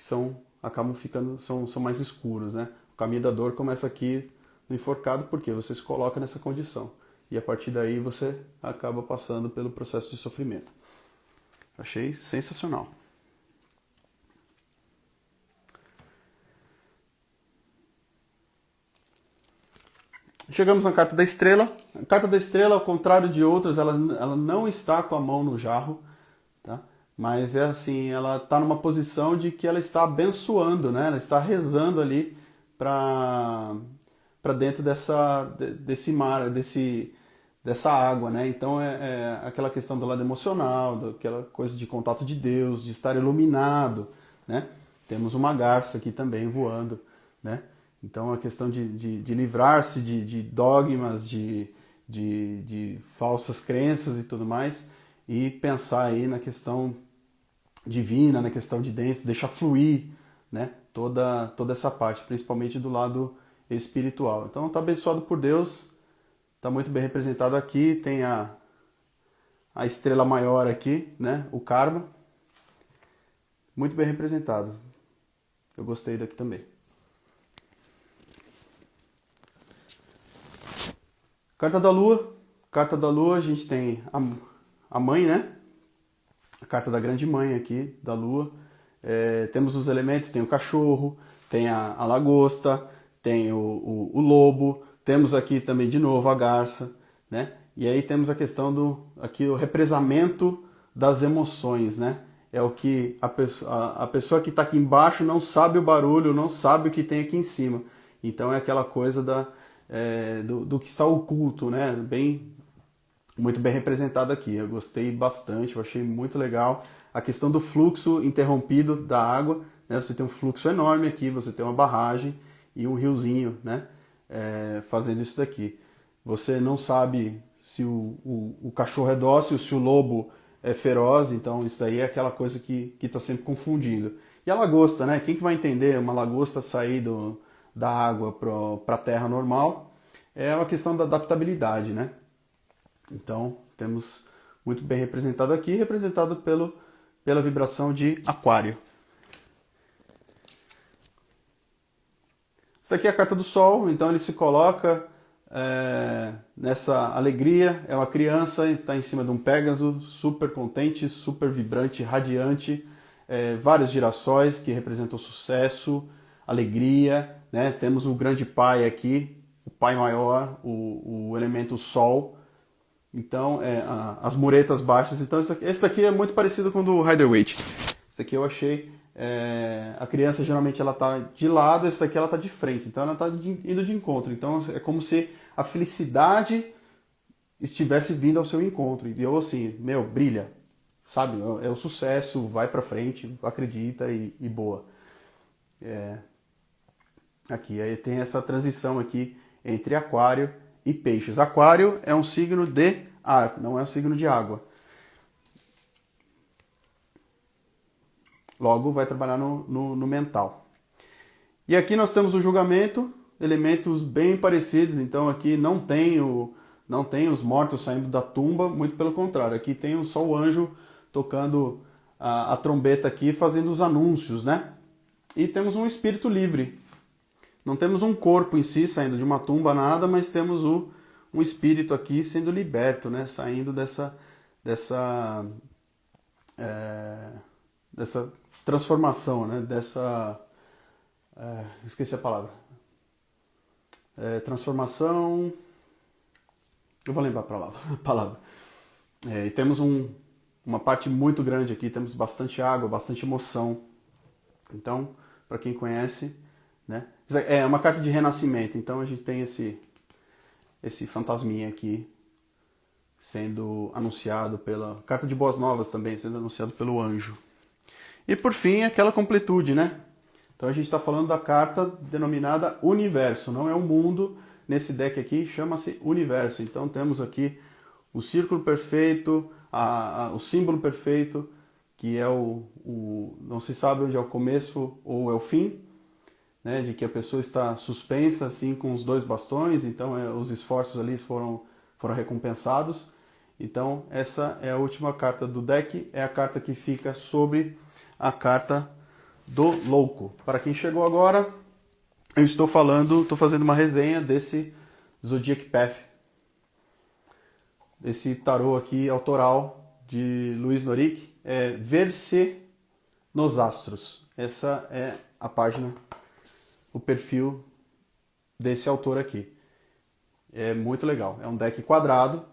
acabam ficando, são mais escuros, né? O caminho da dor começa aqui no enforcado, porque você se coloca nessa condição. E a partir daí você acaba passando pelo processo de sofrimento. Achei sensacional. Chegamos na carta da estrela. A carta da estrela, ao contrário de outras, ela não está com a mão no jarro, tá? Mas é assim, ela está numa posição de que ela está abençoando, né? Ela está rezando ali para dentro desse mar, dessa água, né? Então é aquela questão do lado emocional, daquela coisa de contato de Deus, de estar iluminado, né? Temos uma garça aqui também voando, né? Então a questão de livrar-se de dogmas, de falsas crenças e tudo mais, e pensar aí na questão divina, na questão de dentro, deixar fluir, né? Toda essa parte, principalmente do lado espiritual. Então está abençoado por Deus, está muito bem representado aqui, tem a estrela maior aqui, né? O karma, muito bem representado. Eu gostei daqui também. Carta da Lua, a gente tem a mãe, né? A carta da grande mãe aqui, da Lua. Temos os elementos, tem o cachorro, tem a lagosta, tem o lobo, temos aqui também de novo a garça, né? E aí temos a questão aqui o represamento das emoções, né? É o que a pessoa que está aqui embaixo não sabe o barulho, não sabe o que tem aqui em cima. Então é aquela coisa do que está oculto, né? Bem muito bem representado aqui. Eu gostei bastante, eu achei muito legal. A questão do fluxo interrompido da água, né? Você tem um fluxo enorme aqui, você tem uma barragem e um riozinho, né? Fazendo isso daqui. Você não sabe se o cachorro é dócil, se o lobo é feroz, então isso daí é aquela coisa que está sempre confundindo. E a lagosta, né? Quem que vai entender uma lagosta sair da água para a terra normal? É uma questão da adaptabilidade, né? Então, temos muito bem representado aqui, representado pela vibração de aquário. Essa aqui é a carta do Sol, então ele se coloca nessa alegria, é uma criança, está em cima de um Pégaso, super contente, super vibrante, radiante, vários girassóis que representam sucesso, alegria, né? Temos o grande pai aqui, o pai maior, o elemento Sol, então as muretas baixas, então esse daqui é muito parecido com o do Rider-Waite. Esse aqui eu achei, a criança geralmente ela está de lado, esse daqui ela está de frente, então ela está indo de encontro, então é como se a felicidade estivesse vindo ao seu encontro, e eu assim, meu, brilha, sabe, é o sucesso, vai pra frente, acredita e boa. Aqui, aí tem essa transição aqui entre aquário e peixes. Aquário é um signo de ar, não é um signo de água. Logo, vai trabalhar no mental. E aqui nós temos o julgamento, elementos bem parecidos. Então aqui não tem os mortos saindo da tumba, muito pelo contrário. Aqui tem só o anjo tocando a trombeta aqui, fazendo os anúncios, né? E temos um espírito livre. Não temos um corpo em si saindo de uma tumba, nada, mas temos um espírito aqui sendo liberto, né? Saindo dessa transformação, né? Esqueci a palavra. Transformação. Eu vou lembrar a palavra. E temos uma parte muito grande aqui, temos bastante água, bastante emoção. Então, para quem conhece, né? É uma carta de renascimento, então a gente tem esse fantasminha aqui sendo anunciado pela carta de boas novas também, sendo anunciado pelo anjo. E por fim, aquela completude, né? Então a gente está falando da carta denominada Universo, não é um mundo, nesse deck aqui chama-se Universo. Então temos aqui o círculo perfeito, o símbolo perfeito, que é não se sabe onde é o começo ou é o fim, né, de que a pessoa está suspensa assim com os dois bastões, então os esforços ali foram recompensados. Então essa é a última carta do deck, é a carta que fica sobre a carta do louco. Para quem chegou agora, eu estou fazendo uma resenha desse Zodiac Path, esse tarô aqui autoral de Luiz Norick, Ver-se nos Astros. Essa é a página, o perfil desse autor aqui. É muito legal. É um deck quadrado.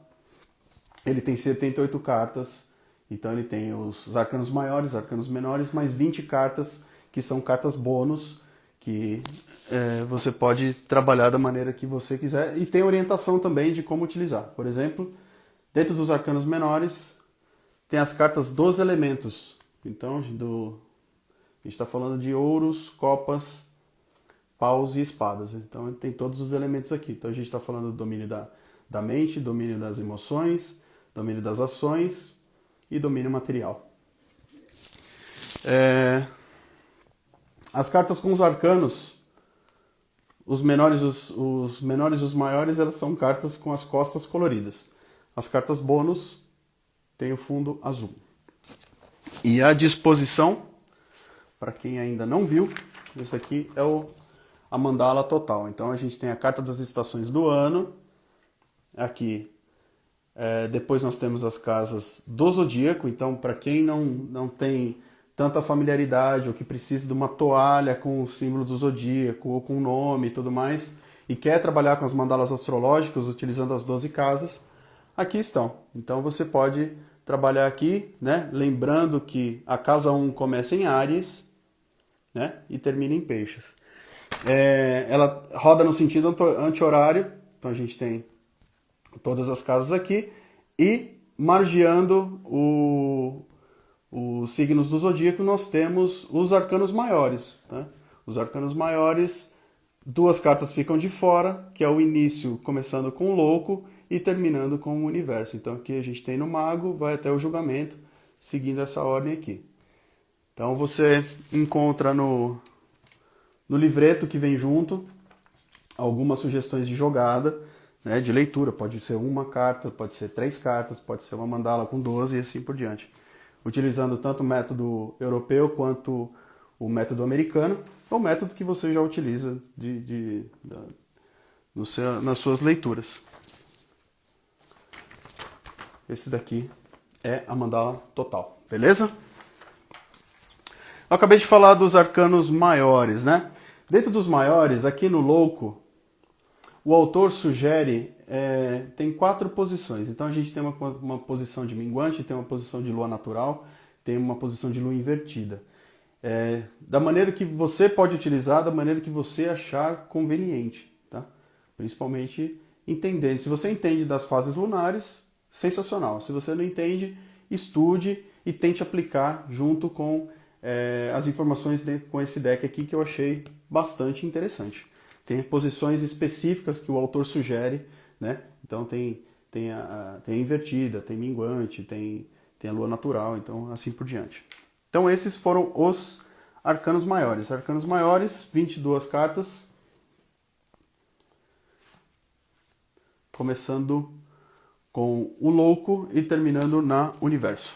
Ele tem 78 cartas. Então ele tem os arcanos maiores, arcanos menores, mais 20 cartas que são cartas bônus, que você pode trabalhar da maneira que você quiser. E tem orientação também de como utilizar. Por exemplo, dentro dos arcanos menores, tem as cartas dos elementos. Então, a gente está falando de ouros, copas, paus e espadas. Então tem todos os elementos aqui. Então a gente está falando do domínio da mente, domínio das emoções, domínio das ações e domínio material. As cartas com os arcanos, os menores e os maiores, elas são cartas com as costas coloridas. As cartas bônus têm o fundo azul. E a disposição, para quem ainda não viu, isso aqui é a mandala total. Então a gente tem a carta das estações do ano. Aqui, depois nós temos as casas do zodíaco. Então, para quem não tem tanta familiaridade ou que precisa de uma toalha com o símbolo do zodíaco ou com o nome e tudo mais, e quer trabalhar com as mandalas astrológicas utilizando as 12 casas, aqui estão. Então você pode trabalhar aqui, né? Lembrando que a casa 1 começa em Áries, né? E termina em Peixes. Ela roda no sentido anti-horário, então a gente tem todas as casas aqui, E margeando os signos do zodíaco, nós temos os arcanos maiores. Tá? Os arcanos maiores, duas cartas ficam de fora, que é o início começando com o louco e terminando com o universo. Então aqui a gente tem no mago, vai até o julgamento, seguindo essa ordem aqui. Então você encontra no livreto que vem junto algumas sugestões de jogada, né, de leitura. Pode ser uma carta, pode ser 3 cartas, pode ser uma mandala com 12 e assim por diante. Utilizando tanto o método europeu quanto o método americano, ou o método que você já utiliza nas suas leituras. Esse daqui é a mandala total, beleza? Eu acabei de falar dos arcanos maiores, né? Dentro dos maiores, aqui no louco, o autor sugere, tem 4 posições. Então a gente tem uma posição de minguante, tem uma posição de lua natural, tem uma posição de lua invertida. Da maneira que você pode utilizar, da maneira que você achar conveniente, tá? Principalmente entendendo. Se você entende das fases lunares, sensacional. Se você não entende, estude e tente aplicar junto com as informações com esse deck aqui, que eu achei bastante interessante. Tem posições específicas que o autor sugere, né? Então tem a invertida, tem minguante, tem a lua natural, então assim por diante. Então esses foram os arcanos maiores. Arcanos maiores, 22 cartas. Começando com o louco e terminando na universo.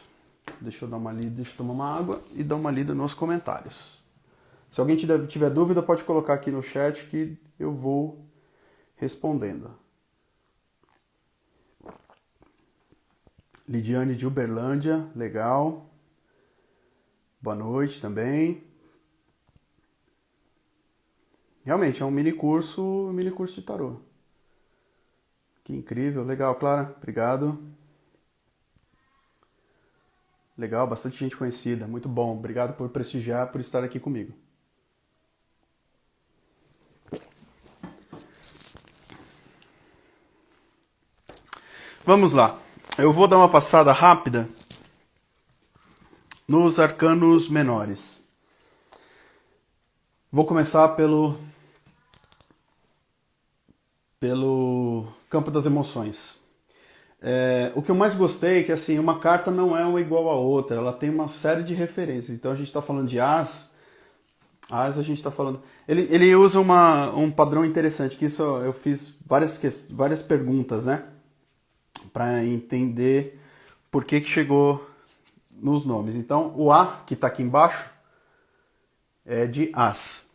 Deixa eu dar uma lida, deixa eu tomar uma água e dar uma lida nos comentários. Se alguém tiver dúvida, pode colocar aqui no chat que eu vou respondendo. Lidiane de Uberlândia, legal. Boa noite também. Realmente, é um mini curso de tarô. Que incrível, legal, Clara, obrigado. Legal, bastante gente conhecida, muito bom. Obrigado por prestigiar, por estar aqui comigo. Vamos lá. Eu vou dar uma passada rápida nos arcanos menores. Vou começar pelo campo das emoções. O que eu mais gostei é que assim, uma carta não é uma igual a outra, ela tem uma série de referências. Então a gente está falando de As a gente está falando... Ele usa um padrão interessante, que isso eu fiz várias perguntas, né? Para entender por que chegou nos nomes. Então, o A, que está aqui embaixo, é de As.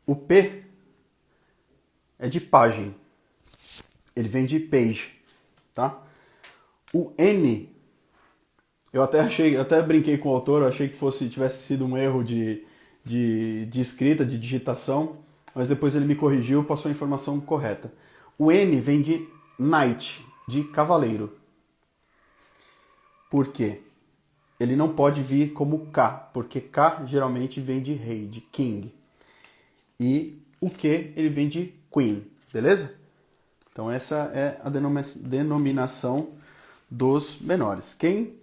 O P é de Pagem. Ele vem de Page, tá? O N, eu até brinquei com o autor, eu achei que tivesse sido um erro de escrita, de digitação, mas depois ele me corrigiu, passou a informação correta. O N vem de Knight, de cavaleiro. Por quê? Ele não pode vir como K, porque K geralmente vem de rei, de king. E o Q, ele vem de queen, beleza? Então essa é a denominação dos menores. Quem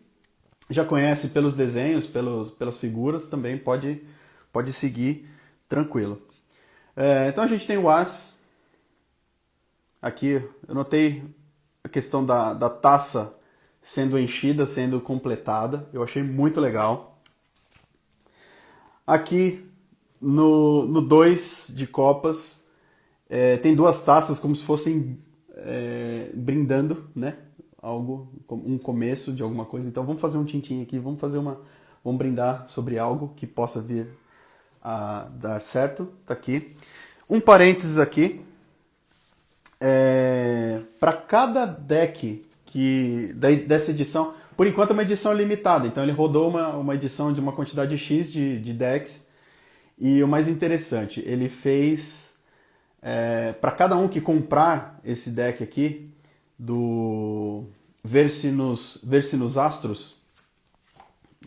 já conhece pelos desenhos, pelas figuras, também pode seguir tranquilo. Então a gente tem o As. Aqui eu notei a questão da taça sendo enchida, sendo completada. Eu achei muito legal. Aqui no 2 de copas, tem 2 taças como se fossem brindando, né? Algo, um começo de alguma coisa. Então vamos fazer um tintim aqui, vamos brindar sobre algo que possa vir a dar certo. Tá aqui. Um parênteses aqui. Para cada deck dessa edição, por enquanto é uma edição limitada, então ele rodou uma edição de uma quantidade X de decks, e o mais interessante, ele fez para cada um que comprar esse deck aqui do Ver-se nos Astros,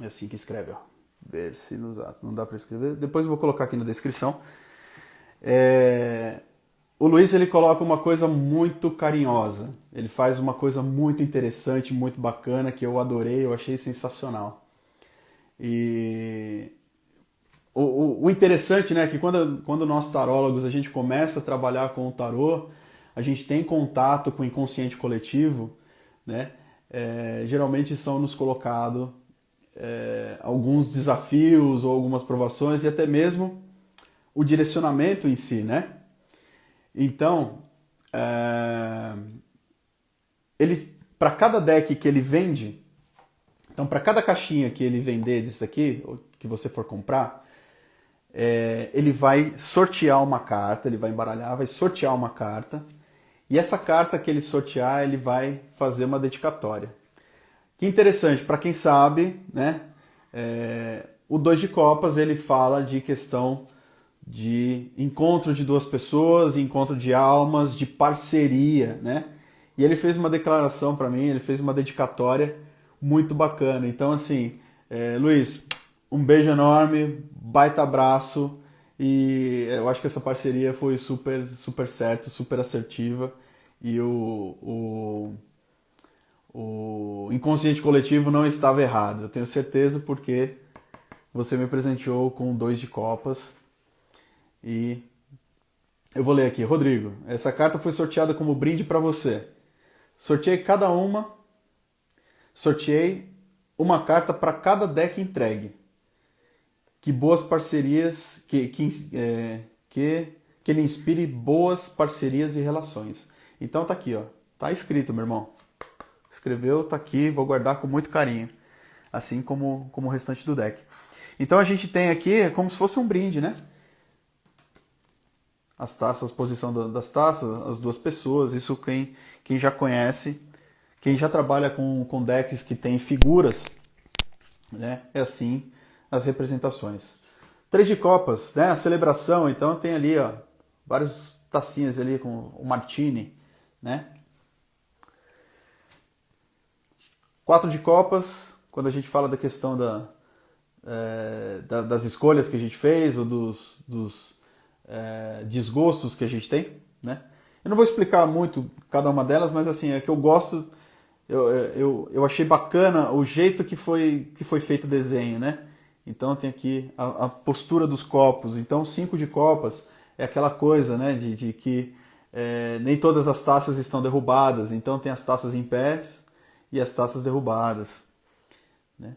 é assim que escreve, ó. Ver-se nos Astros, não dá para escrever, depois eu vou colocar aqui na descrição. o Luiz ele coloca uma coisa muito carinhosa. Ele faz uma coisa muito interessante, muito bacana, que eu adorei, eu achei sensacional. E o interessante, né, é que quando nós tarólogos a gente começa a trabalhar com o tarô, a gente tem contato com o inconsciente coletivo, né? Geralmente são nos colocados alguns desafios ou algumas provações e até mesmo o direcionamento em si, né? Então, ele, para cada deck que ele vende, então para cada caixinha que ele vender disso aqui, ou que você for comprar, ele vai sortear uma carta, ele vai embaralhar, vai sortear uma carta, e essa carta que ele sortear, ele vai fazer uma dedicatória. Que interessante, para quem sabe, né? O 2 de copas, ele fala de questão de encontro de duas pessoas, encontro de almas, de parceria, né? E ele fez uma declaração para mim, ele fez uma dedicatória muito bacana. Então, assim, Luiz, um beijo enorme, baita abraço, e eu acho que essa parceria foi super, super certa, super assertiva, e o inconsciente coletivo não estava errado. Eu tenho certeza porque você me presenteou com 2 de copas. E eu vou ler aqui. Rodrigo, essa carta foi sorteada como brinde para você. Sorteei uma carta para cada deck entregue. Que boas parcerias, que ele inspire boas parcerias e relações. Então tá aqui, ó. Tá escrito, meu irmão. Escreveu, tá aqui, vou guardar com muito carinho. Assim como o restante do deck. Então a gente tem aqui, é como se fosse um brinde, né? As taças, a posição das taças, as duas pessoas, isso quem já conhece, quem já trabalha com decks que tem figuras, né? É assim as representações. 3 de copas, né? A celebração, então tem ali, ó, várias tacinhas ali com o martini, né? 4 de copas, quando a gente fala da questão das escolhas que a gente fez, ou dos desgostos que a gente tem, né? Eu não vou explicar muito cada uma delas, mas assim, é que eu gosto, eu achei bacana o jeito que foi feito o desenho, né? Então tem aqui a postura dos copos. Então 5 de copas é aquela coisa, né, de que nem todas as taças estão derrubadas, então tem as taças em pés e as taças derrubadas, né?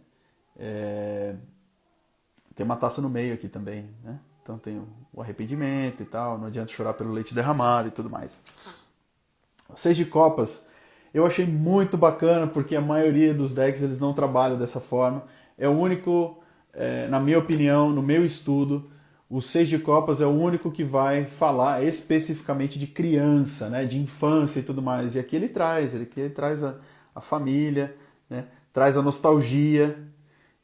Tem uma taça no meio aqui também, né? Então tem o arrependimento e tal, não adianta chorar pelo leite derramado e tudo mais. 6 de copas, eu achei muito bacana porque a maioria dos decks eles não trabalham dessa forma. É o único, na minha opinião, no meu estudo, o 6 de copas é o único que vai falar especificamente de criança, né, de infância e tudo mais. E aqui ele traz a família, né, traz a nostalgia.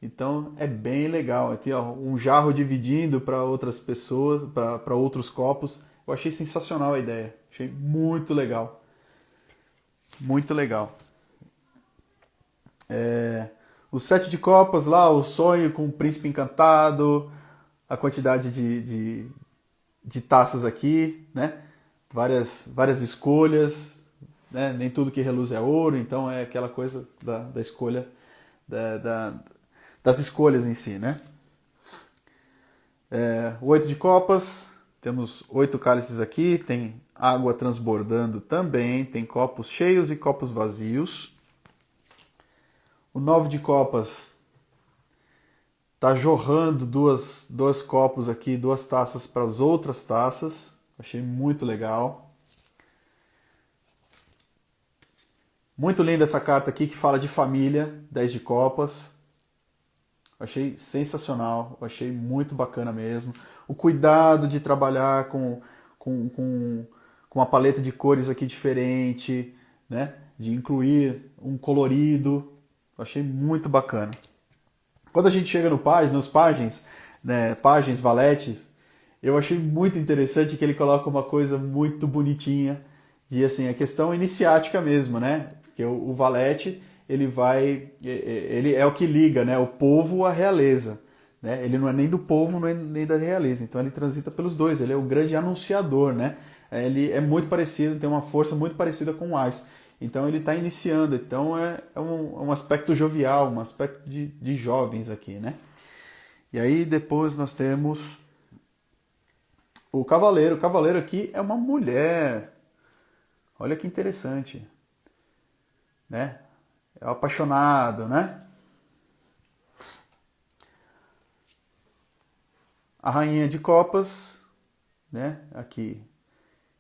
Então é bem legal. Aqui, ó, um jarro dividindo para outras pessoas, para outros copos. Eu achei sensacional a ideia. Achei muito legal. Muito legal. O 7 de copas lá, o sonho com o príncipe encantado, a quantidade de taças aqui, né? Várias escolhas, né? Nem tudo que reluz é ouro, então é aquela coisa da escolha das escolhas em si, né? O 8 de copas, temos 8 cálices aqui, tem água transbordando também, tem copos cheios e copos vazios. O 9 de copas tá jorrando dois copos aqui, 2 taças para as outras taças. Achei muito legal. Muito linda essa carta aqui que fala de família, 10 de copas. Achei sensacional, achei muito bacana mesmo. O cuidado de trabalhar com uma paleta de cores aqui diferente, né? De incluir um colorido. Achei muito bacana. Quando a gente chega nos pagins, né, pagins, valetes, eu achei muito interessante que ele coloca uma coisa muito bonitinha, de assim, a questão iniciática mesmo, né? Porque o valete, ele é o que liga, né, o povo à realeza, né? Ele não é nem do povo, nem da realeza, então ele transita pelos dois, ele é o grande anunciador, né? ele é muito parecido, tem uma força muito parecida com o Ás. Então ele está iniciando, então é um aspecto jovial, um aspecto de jovens aqui, né? E aí depois nós temos o Cavaleiro. O Cavaleiro aqui é uma mulher. Olha que interessante, né? É o apaixonado, né? A Rainha de Copas, né? Aqui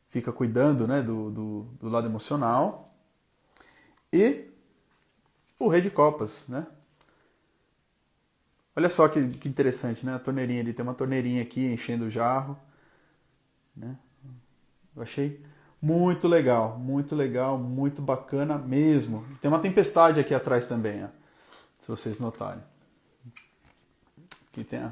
fica cuidando, né? Do lado emocional. E o Rei de Copas, né? Olha só que interessante, né? A torneirinha, ele tem uma torneirinha aqui enchendo o jarro, né? Eu achei muito legal, muito bacana mesmo. Tem uma tempestade aqui atrás também, ó, se vocês notarem. Aqui tem a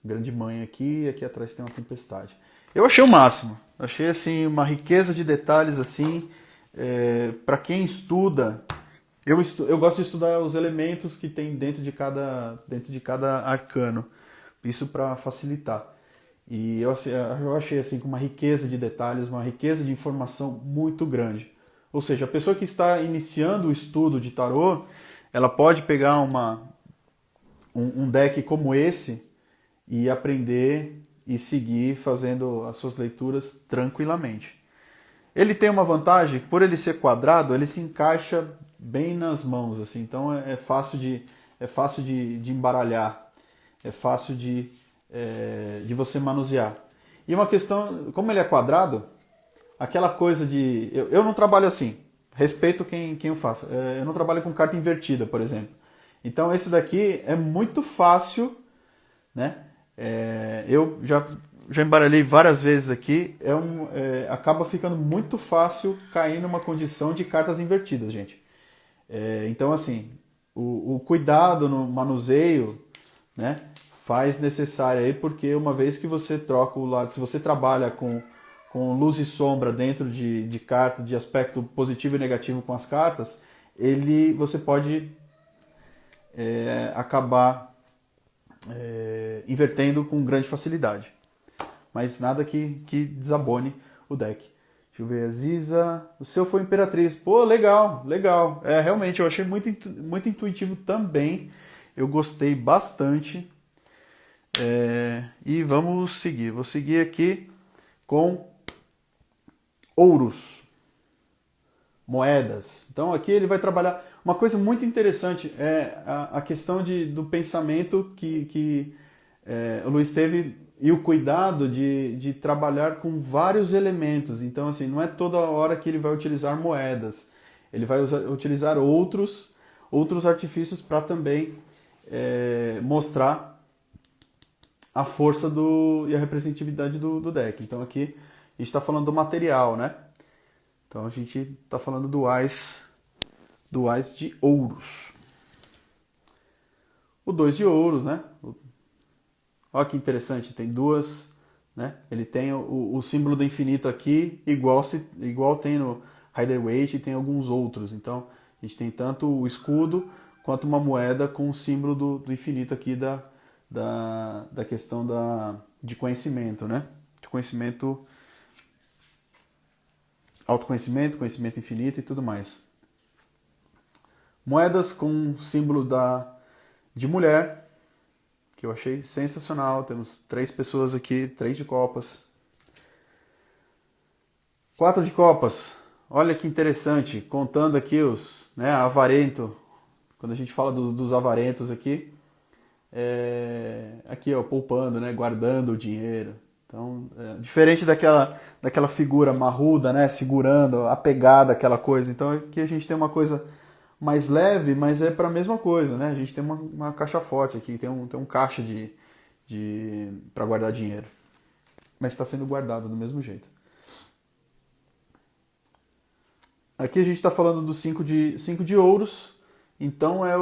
grande mãe aqui e aqui atrás tem uma tempestade. Eu achei o máximo. Achei assim uma riqueza de detalhes assim. Para quem estuda, eu gosto de estudar os elementos que tem dentro de cada arcano. Isso para facilitar. E eu achei assim com uma riqueza de detalhes, uma riqueza de informação muito grande. Ou seja, a pessoa que está iniciando o estudo de tarô, ela pode pegar um deck como esse e aprender e seguir fazendo as suas leituras tranquilamente. Ele tem uma vantagem, por ele ser quadrado, ele se encaixa bem nas mãos, assim. Então é fácil de embaralhar, é fácil de você manusear. E uma questão, como ele é quadrado, aquela coisa de... Eu não trabalho assim, respeito quem eu faço. Eu não trabalho com carta invertida, por exemplo. Então esse daqui é muito fácil, né? Eu já embaralhei várias vezes aqui, acaba ficando muito fácil cair numa condição de cartas invertidas, gente. Então, assim, o cuidado no manuseio, né, faz necessário aí, porque uma vez que você troca o lado, se você trabalha com luz e sombra dentro de carta, de aspecto positivo e negativo com as cartas, você pode acabar invertendo com grande facilidade. Mas nada que desabone o deck. Deixa eu ver, Aziza. O seu foi Imperatriz. Pô, legal, legal. Realmente, eu achei muito intuitivo também. Eu gostei bastante. E vamos seguir. Vou seguir aqui com ouros. Moedas. Então aqui ele vai trabalhar... Uma coisa muito interessante é a questão do pensamento que o Luiz teve e o cuidado de trabalhar com vários elementos. Então, assim, não é toda hora que ele vai utilizar moedas. Ele vai utilizar outros artifícios para também mostrar a força e a representatividade do deck. Então aqui a gente está falando do material, né? Então a gente está falando do Ás de ouros. O 2 de ouros, né? Olha que interessante, tem duas, né? Ele tem o símbolo do infinito aqui, igual tem no Rider-Waite e tem alguns outros. Então a gente tem tanto o escudo quanto uma moeda com o símbolo do infinito aqui da questão de conhecimento, né? De conhecimento, autoconhecimento, conhecimento infinito e tudo mais. Moedas com símbolo de mulher, que eu achei sensacional. Temos 3 pessoas aqui, 3 de copas. 4 de copas. Olha que interessante, contando aqui avarento. Quando a gente fala dos avarentos aqui, aqui ó, poupando, né, guardando o dinheiro. Então, diferente daquela figura marruda, né, segurando, apegada àquela coisa. Então aqui a gente tem uma coisa mais leve, mas é para a mesma coisa, né? A gente tem uma caixa forte aqui, tem um caixa para guardar dinheiro. Mas está sendo guardado do mesmo jeito. Aqui a gente está falando do 5 de ouros, então é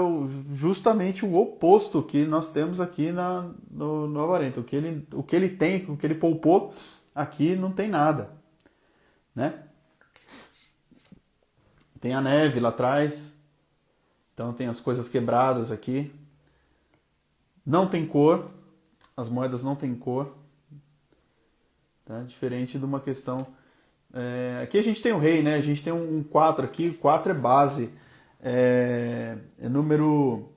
justamente o oposto que nós temos aqui no avarento. O que ele tem, o que ele poupou, aqui não tem nada, né? Tem a neve lá atrás, então tem as coisas quebradas aqui. Não tem cor, as moedas não têm cor. tá? Diferente de uma questão... aqui a gente tem o rei, né? A gente tem um 4 aqui, o 4 é base, é número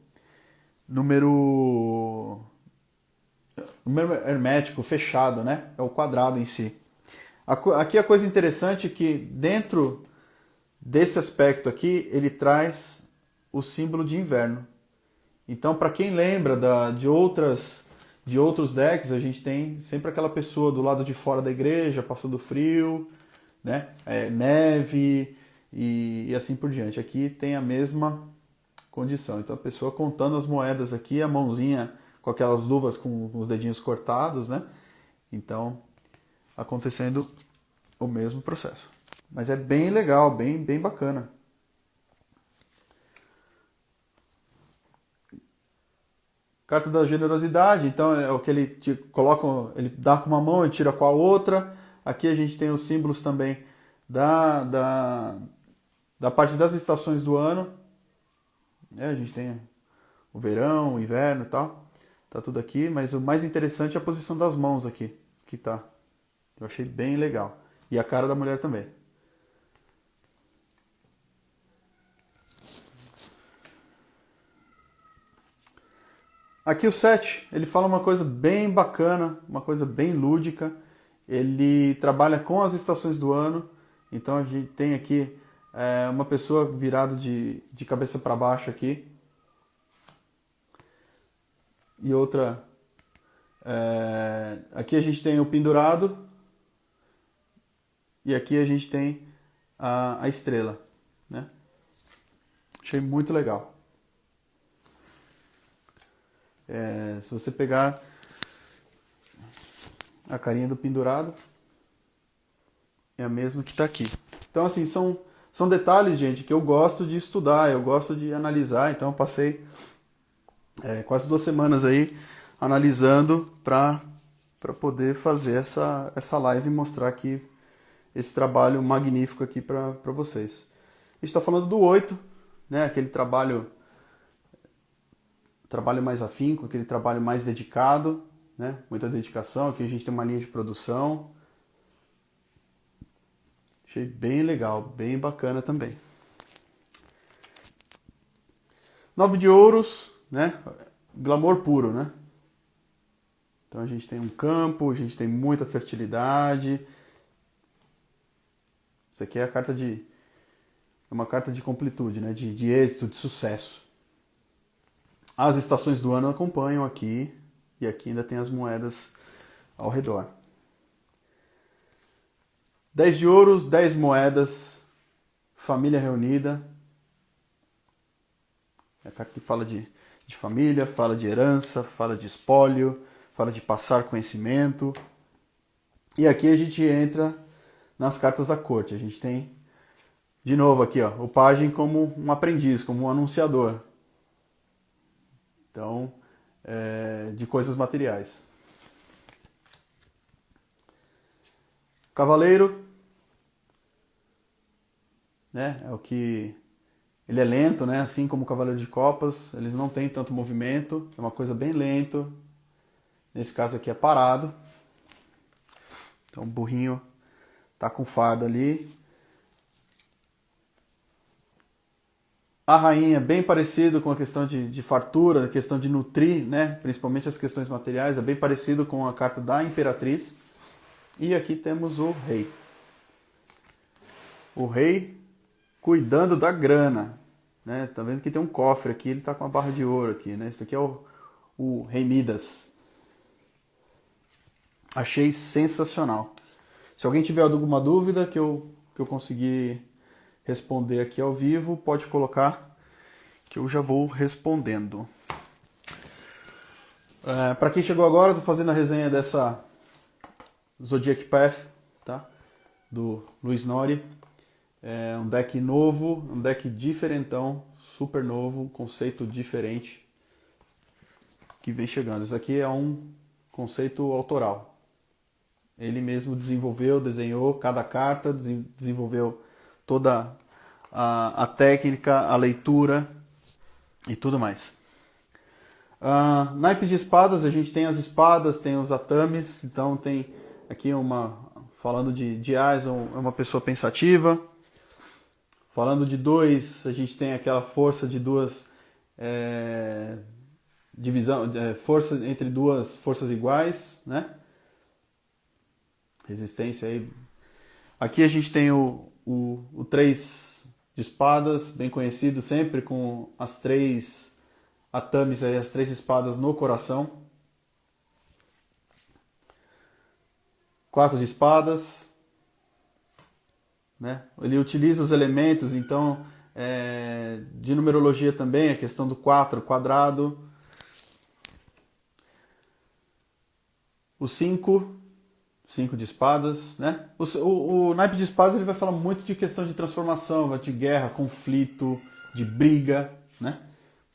hermético, fechado, né? É o quadrado em si. Aqui a coisa interessante é que dentro desse aspecto aqui, ele traz o símbolo de inverno. Então, para quem lembra de outros decks, a gente tem sempre aquela pessoa do lado de fora da igreja, passando frio, né? Neve e assim por diante. Aqui tem a mesma condição. Então, a pessoa contando as moedas aqui, a mãozinha com aquelas luvas com os dedinhos cortados, né? Então, acontecendo o mesmo processo. Mas é bem legal, bem bacana. Carta da generosidade, então é o que ele te coloca, ele dá com uma mão e tira com a outra. Aqui a gente tem os símbolos também da parte das estações do ano. A gente tem o verão, o inverno e tal. Tá tudo aqui, mas o mais interessante é a posição das mãos aqui, que tá. Eu achei bem legal. E a cara da mulher também. Aqui o 7, ele fala uma coisa bem bacana, uma coisa bem lúdica. Ele trabalha com as estações do ano. Então a gente tem aqui uma pessoa virada de cabeça para baixo aqui. E outra... aqui a gente tem o pendurado. E aqui a gente tem a estrela, né? Achei muito legal. Se você pegar a carinha do pendurado, é a mesma que está aqui. Então, assim, são detalhes, gente, que eu gosto de estudar, eu gosto de analisar. Então, eu passei quase 2 semanas aí analisando para poder fazer essa live e mostrar aqui esse trabalho magnífico aqui para vocês. A gente está falando do 8, né? Aquele trabalho mais afinco, aquele trabalho mais dedicado, né? Muita dedicação. Aqui a gente tem uma linha de produção. Achei bem legal, bem bacana também. 9 de ouros, né? Glamour puro, né? Então a gente tem um campo, a gente tem muita fertilidade. Isso aqui é uma carta de completude, né? De êxito, de sucesso. As estações do ano acompanham aqui, e aqui ainda tem as moedas ao redor. 10 de ouros, 10 moedas, família reunida. É a carta que fala de família, fala de herança, fala de espólio, fala de passar conhecimento. E aqui a gente entra nas cartas da corte. A gente tem, de novo aqui, ó, o pajem como um aprendiz, como um anunciador. Então, de coisas materiais. Cavaleiro, né, é o que... Ele é lento, né, assim como o Cavaleiro de Copas. Eles não têm tanto movimento, é uma coisa bem lento. Nesse caso aqui é parado. Então o burrinho tá com fardo ali. A rainha é bem parecido com a questão de fartura, a questão de nutrir, né? Principalmente as questões materiais, é bem parecido com a carta da Imperatriz. E aqui temos o rei. O rei cuidando da grana, né? Tá vendo que tem um cofre aqui, ele tá com uma barra de ouro aqui, né? Esse aqui é o Rei Midas. Achei sensacional. Se alguém tiver alguma dúvida que eu conseguir responder aqui ao vivo, pode colocar que eu já vou respondendo. Para quem chegou agora, eu estou fazendo a resenha dessa Zodiac Path, tá? Do Luiz Nori. É um deck novo, um deck diferentão, super novo, um conceito diferente que vem chegando. Isso aqui é um conceito autoral. Ele mesmo desenvolveu, desenhou cada carta, desenvolveu toda a técnica, a leitura e tudo mais. Naipes de espadas, a gente tem as espadas, tem os atames, então tem Aqui falando de Ás, é uma pessoa pensativa. Falando de 2, a gente tem aquela força de duas força entre duas forças iguais, né? Resistência aí. Aqui a gente tem o 3 de espadas, bem conhecido sempre, com as 3 atames aí, as 3 espadas no coração. 4 de espadas, né? Ele utiliza os elementos, então, de numerologia também, a questão do 4, quadrado. O 5 de espadas, né? O naipe de espadas ele vai falar muito de questão de transformação, de guerra, conflito, de briga, né?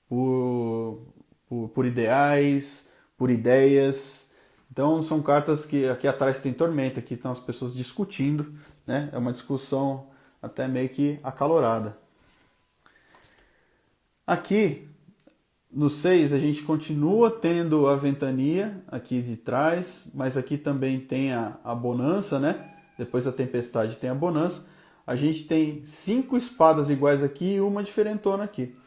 Por ideais, por ideias. Então são cartas que aqui atrás tem tormenta, aqui estão as pessoas discutindo, né? É uma discussão até meio que acalorada. Aqui no 6 a gente continua tendo a ventania aqui de trás, mas aqui também tem a bonança, né? Depois da tempestade tem a bonança. A gente tem 5 espadas iguais aqui e uma diferentona aqui.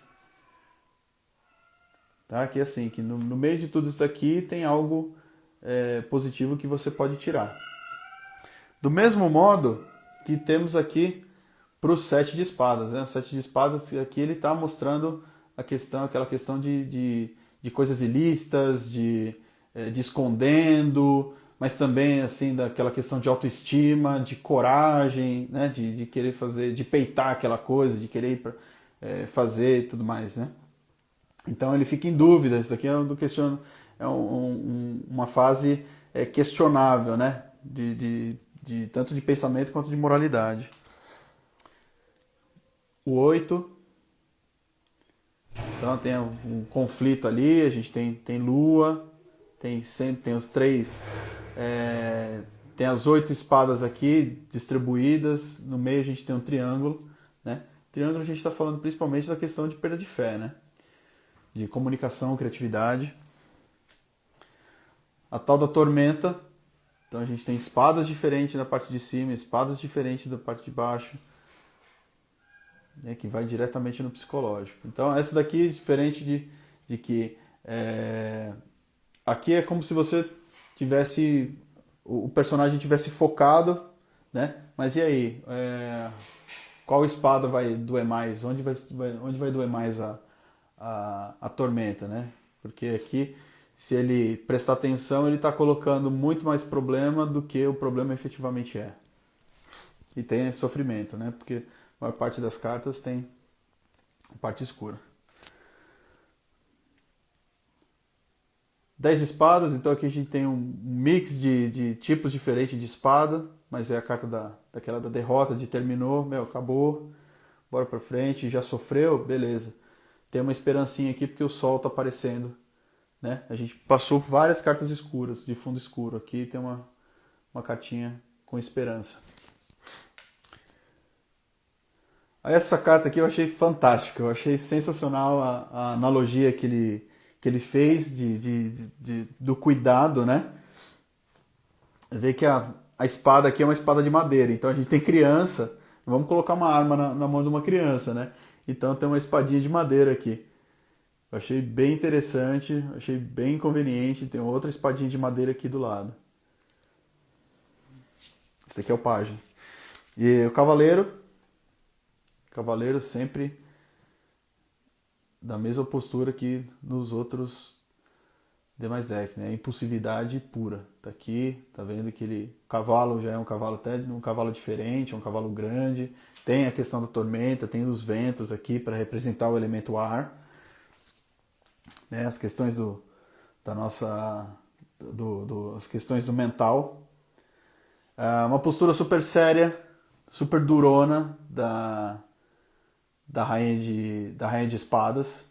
Tá? Aqui assim, que no meio de tudo isso daqui tem algo positivo que você pode tirar. Do mesmo modo que temos aqui para o 7 de espadas, né? O 7 de espadas aqui ele está mostrando aquela questão de coisas ilícitas, de escondendo, mas também assim daquela questão de autoestima, de coragem, né? De querer fazer, de peitar aquela coisa, de querer fazer e tudo mais, né? Então ele fica em dúvida. Isso aqui uma fase questionável, né? Tanto de pensamento quanto de moralidade. O 8. Então tem um conflito ali, a gente tem lua, tem os 3, tem as 8 espadas aqui distribuídas, no meio a gente tem um triângulo, né? Triângulo a gente está falando principalmente da questão de perda de fé, né? De comunicação, criatividade. A tal da tormenta, então a gente tem espadas diferentes na parte de cima, espadas diferentes da parte de baixo, né, que vai diretamente no psicológico. Então essa daqui é diferente de que aqui é como se você tivesse, o personagem tivesse focado, né? Mas e aí? Qual espada vai doer mais? Onde vai doer mais a tormenta, né? Porque aqui, se ele prestar atenção, ele está colocando muito mais problema do que o problema efetivamente é. E tem sofrimento, né? Porque a maior parte das cartas tem a parte escura. 10 espadas, então aqui a gente tem um mix de tipos diferentes de espada, mas é a carta daquela da derrota, de terminou, acabou, bora pra frente, já sofreu, beleza. Tem uma esperancinha aqui porque o sol tá aparecendo, né? A gente passou várias cartas escuras, de fundo escuro. Aqui tem uma cartinha com esperança. Essa carta aqui eu achei fantástica, eu achei sensacional a analogia que ele fez do cuidado, né? Vê que a espada aqui é uma espada de madeira, então a gente tem criança, não vamos colocar uma arma na mão de uma criança, né? Então tem uma espadinha de madeira aqui. Eu achei bem interessante, achei bem conveniente, tem outra espadinha de madeira aqui do lado. Esse aqui é o pajem. E o cavaleiro sempre da mesma postura que nos outros demais decks, né? Impulsividade pura. Tá aqui, tá vendo que o cavalo já é um cavalo até um cavalo diferente, é um cavalo grande. Tem a questão da tormenta, tem os ventos aqui para representar o elemento ar, né? As questões as questões do mental. Uma postura super séria, super durona da rainha de espadas,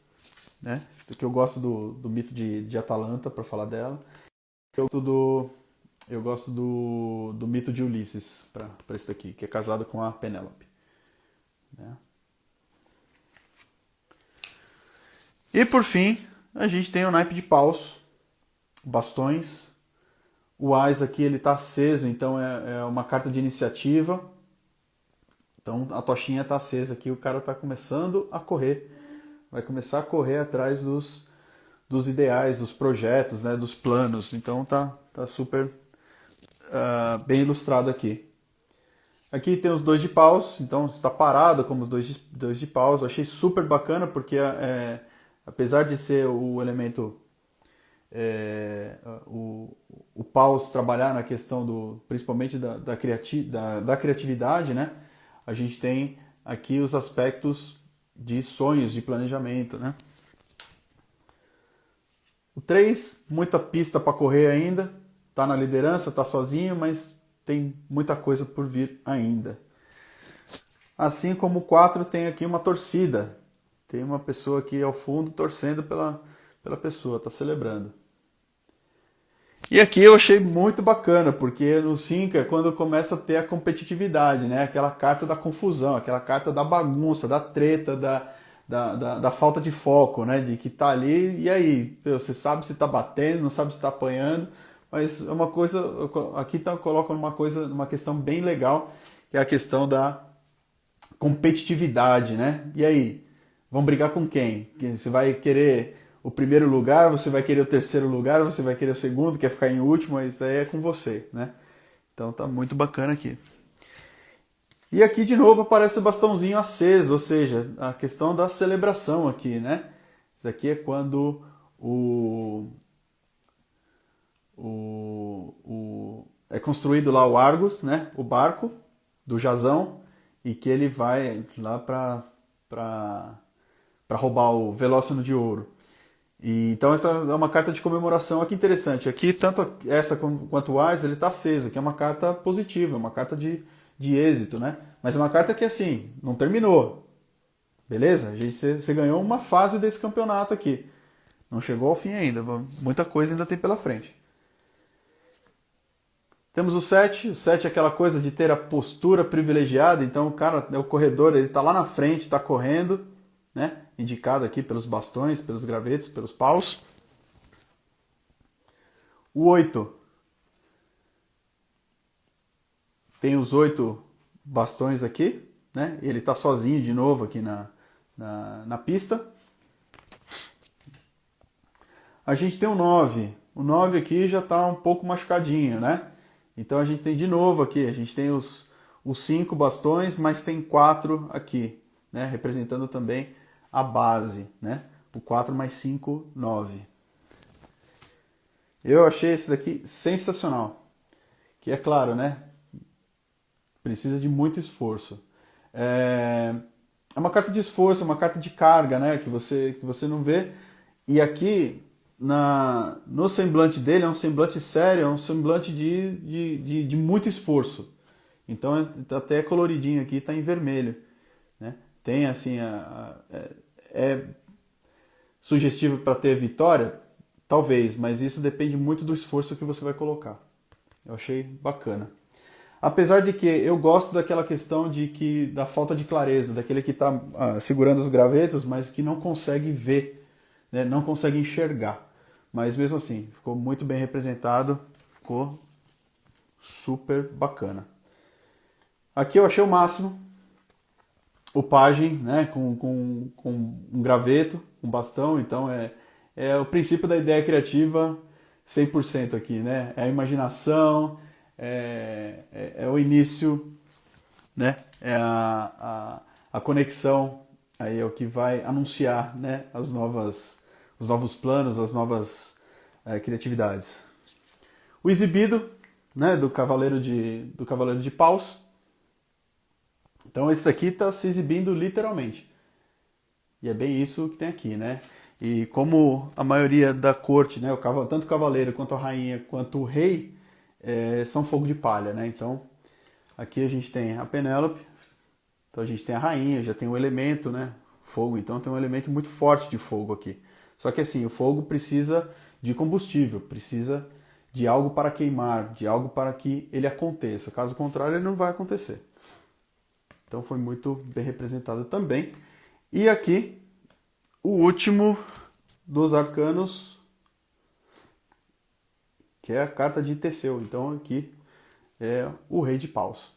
né? Isso aqui eu gosto do mito de Atalanta, para falar dela. Eu gosto do mito de Ulisses, para esse daqui, que é casado com a Penélope, né? E por fim, a gente tem o naipe de paus, bastões, O Ás aqui ele está aceso, então é uma carta de iniciativa. Então a tochinha está acesa aqui, o cara está começando a correr. Vai começar a correr atrás dos ideais, dos projetos, né, dos planos. Então tá super bem ilustrado aqui. Aqui tem os 2 de paus, então está parado como os dois de paus. Eu achei super bacana porque apesar de ser o elemento o paus trabalhar na questão principalmente da criatividade, né? A gente tem aqui os aspectos de sonhos, de planejamento, né? O 3, muita pista para correr ainda, tá na liderança, tá sozinho, mas tem muita coisa por vir ainda. Assim como o 4 tem aqui uma torcida, tem uma pessoa aqui ao fundo torcendo pela pessoa, tá celebrando. E aqui eu achei muito bacana, porque no 5 é quando começa a ter a competitividade, né? Aquela carta da confusão, aquela carta da bagunça, da treta, da falta de foco, né? De que tá ali, e aí? Você sabe se tá batendo, não sabe se tá apanhando, mas é uma coisa, aqui coloca uma questão bem legal, que é a questão da competitividade, né? E aí? Vão brigar com quem? Você vai querer o primeiro lugar, você vai querer o terceiro lugar, você vai querer o segundo, quer ficar em último, isso aí é com você, né? Então tá muito bacana aqui. E aqui de novo aparece o bastãozinho aceso, ou seja, a questão da celebração aqui, né? Isso aqui é quando é construído lá o Argos, né? O barco do Jasão, e que ele vai lá para roubar o Velócino de Ouro. E, então essa é uma carta de comemoração. Aqui interessante, aqui tanto essa quanto o Ás, ele está aceso, que é uma carta positiva, uma carta de êxito, né? Mas é uma carta que assim, não terminou, beleza? Você ganhou uma fase desse campeonato aqui, não chegou ao fim ainda, muita coisa ainda tem pela frente. Temos o 7 é aquela coisa de ter a postura privilegiada, então o cara, o corredor, ele está lá na frente, está correndo, né? Indicado aqui pelos bastões, pelos gravetos, pelos paus. O 8 tem os 8 bastões aqui, né? Ele está sozinho de novo aqui na pista. A gente tem o 9. O 9 aqui já está um pouco machucadinho, né? Então a gente tem de novo aqui, a gente tem os 5 bastões, mas tem 4 aqui, né? Representando também a base, né? O 4 mais 5, 9. Eu achei esse daqui sensacional. Que é claro, né? Precisa de muito esforço. É uma carta de esforço, uma carta de carga, né? Que você não vê. E aqui, no semblante dele, é um semblante sério, é um semblante de muito esforço. Então, até coloridinho aqui, está em vermelho, né? Tem assim, é sugestivo para ter vitória? Talvez, mas isso depende muito do esforço que você vai colocar. Eu achei bacana. Apesar de que eu gosto daquela questão da falta de clareza, daquele que está segurando os gravetos, mas que não consegue ver, né? Não consegue enxergar. Mas mesmo assim, ficou muito bem representado, ficou super bacana. Aqui eu achei o máximo. O pajem, né, com um graveto, um bastão, então é o princípio da ideia criativa 100% aqui, né? É a imaginação, é o início, né? É a conexão, aí é o que vai anunciar, né, os novos planos, as novas criatividades. O exibido, né, do Cavaleiro de Paus. Então esse daqui está se exibindo literalmente. E é bem isso que tem aqui, né? E como a maioria da corte, né, tanto o cavaleiro quanto a rainha quanto o rei são fogo de palha, né? Então aqui a gente tem a Penélope, então a gente tem a rainha, já tem o elemento, né? Fogo, então tem um elemento muito forte de fogo aqui. Só que assim, o fogo precisa de combustível, precisa de algo para queimar, de algo para que ele aconteça. Caso contrário, ele não vai acontecer. Então foi muito bem representado também. E aqui, o último dos arcanos, que é a carta de Teseu. Então aqui é o Rei de Paus.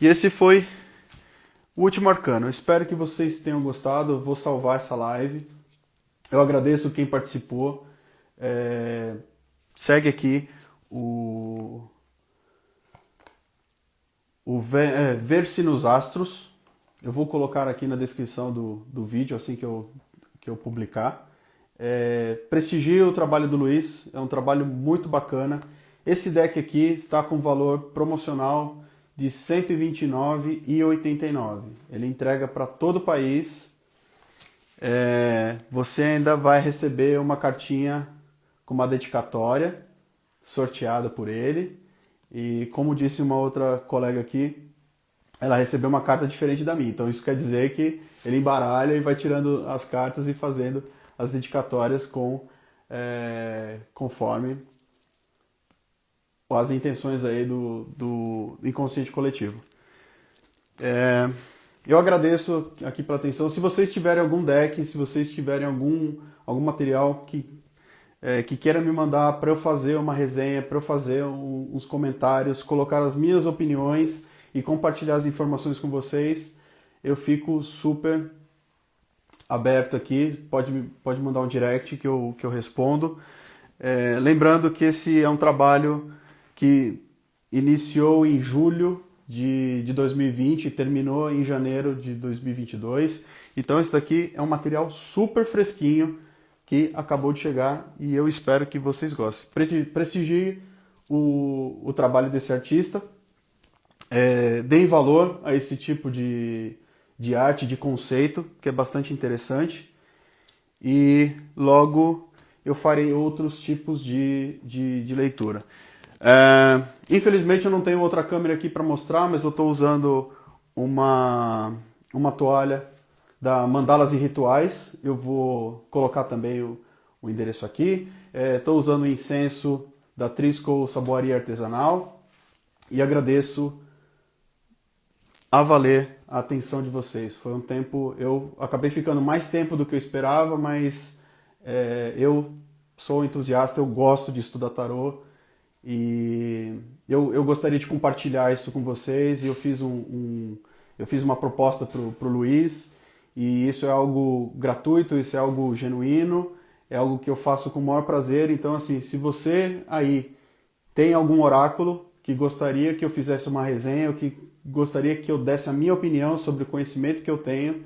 E esse foi o último arcano. Eu espero que vocês tenham gostado. Eu vou salvar essa live. Eu agradeço quem participou. Segue aqui o Ver-se nos Astros. Eu vou colocar aqui na descrição do vídeo assim que eu publicar. Prestigie o trabalho do Luiz, é um trabalho muito bacana. Esse deck aqui está com valor promocional de R$ 129,89. Ele entrega para todo o país. Você ainda vai receber uma cartinha com uma dedicatória sorteada por ele. E como disse uma outra colega aqui, ela recebeu uma carta diferente da minha. Então isso quer dizer que ele embaralha e vai tirando as cartas e fazendo as dedicatórias conforme as intenções aí do inconsciente coletivo. Eu agradeço aqui pela atenção. Se vocês tiverem algum deck, se vocês tiverem algum material que queira me mandar para eu fazer uma resenha, para eu fazer uns comentários, colocar as minhas opiniões e compartilhar as informações com vocês, eu fico super aberto aqui. Pode mandar um direct que eu respondo. Lembrando que esse é um trabalho que iniciou em julho de 2020 e terminou em janeiro de 2022. Então esse daqui é um material super fresquinho que acabou de chegar e eu espero que vocês gostem. Prestigie o trabalho desse artista. Deem valor a esse tipo de arte, de conceito, que é bastante interessante. E logo eu farei outros tipos de leitura. Infelizmente eu não tenho outra câmera aqui para mostrar, mas eu estou usando uma toalha da Mandalas e Rituais. Eu vou colocar também o endereço aqui. Estou usando o incenso da Trisco Saboaria Artesanal. E agradeço a valer a atenção de vocês. Foi um tempo, eu acabei ficando mais tempo do que eu esperava, mas eu sou entusiasta, eu gosto de estudar tarô e eu gostaria de compartilhar isso com vocês. E eu fiz eu fiz uma proposta pro Luiz e isso é algo gratuito, isso é algo genuíno, é algo que eu faço com o maior prazer. Então, assim, se você aí tem algum oráculo que gostaria que eu fizesse uma resenha, ou que gostaria que eu desse a minha opinião sobre o conhecimento que eu tenho,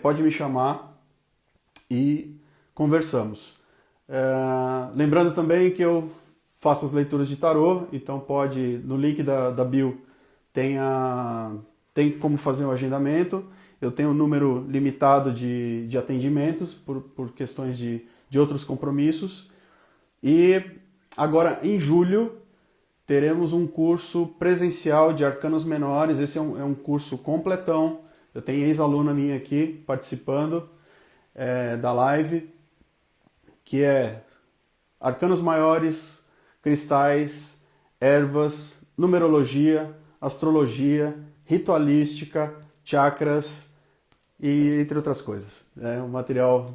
pode me chamar e conversamos. Lembrando também que eu faço as leituras de tarô, então no link da bio tem como fazer um agendamento. Eu tenho um número limitado de atendimentos por questões de outros compromissos. E agora, em julho, teremos um curso presencial de arcanos menores. Esse é um curso completão. Eu tenho ex-aluna minha aqui participando da live, que é arcanos maiores, cristais, ervas, numerologia, astrologia, ritualística, chakras e entre outras coisas.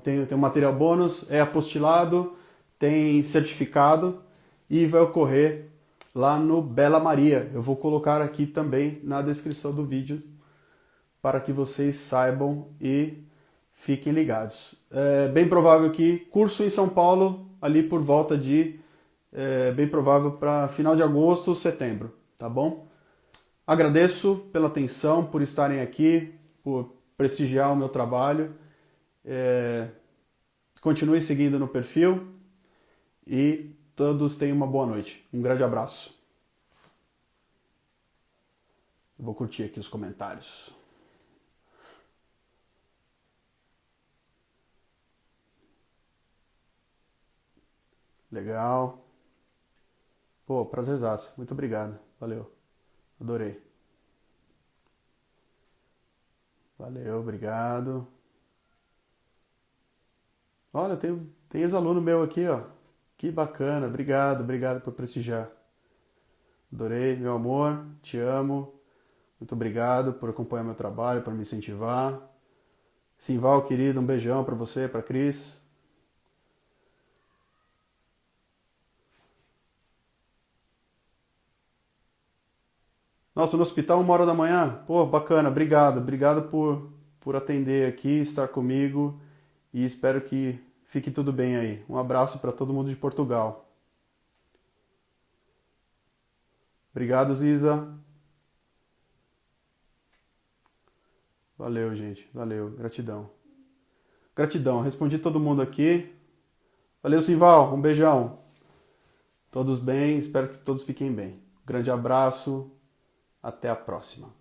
Tem um material bônus, é apostilado, tem certificado e vai ocorrer lá no Bela Maria. Eu vou colocar aqui também na descrição do vídeo para que vocês saibam e fiquem ligados. É bem provável que curso em São Paulo, ali por volta bem provável para final de agosto, setembro, tá bom? Agradeço pela atenção, por estarem aqui, por prestigiar o meu trabalho. Continue seguindo no perfil e todos tenham uma boa noite. Um grande abraço. Vou curtir aqui os comentários. Legal. Pô, prazerzaço. Muito obrigado. Valeu. Adorei. Valeu, obrigado. Olha, tem ex-aluno meu aqui, ó. Que bacana. Obrigado por prestigiar. Adorei, meu amor. Te amo. Muito obrigado por acompanhar meu trabalho, por me incentivar. Simval, querido, um beijão para você, para Cris. Nossa, no hospital 1 hora da manhã? Pô, bacana, obrigado. Obrigado por atender aqui, estar comigo e espero que fique tudo bem aí. Um abraço para todo mundo de Portugal. Obrigado, Ziza. Valeu, gente. Valeu. Gratidão. Gratidão. Respondi todo mundo aqui. Valeu, Simval. Um beijão. Todos bem. Espero que todos fiquem bem. Grande abraço. Até a próxima.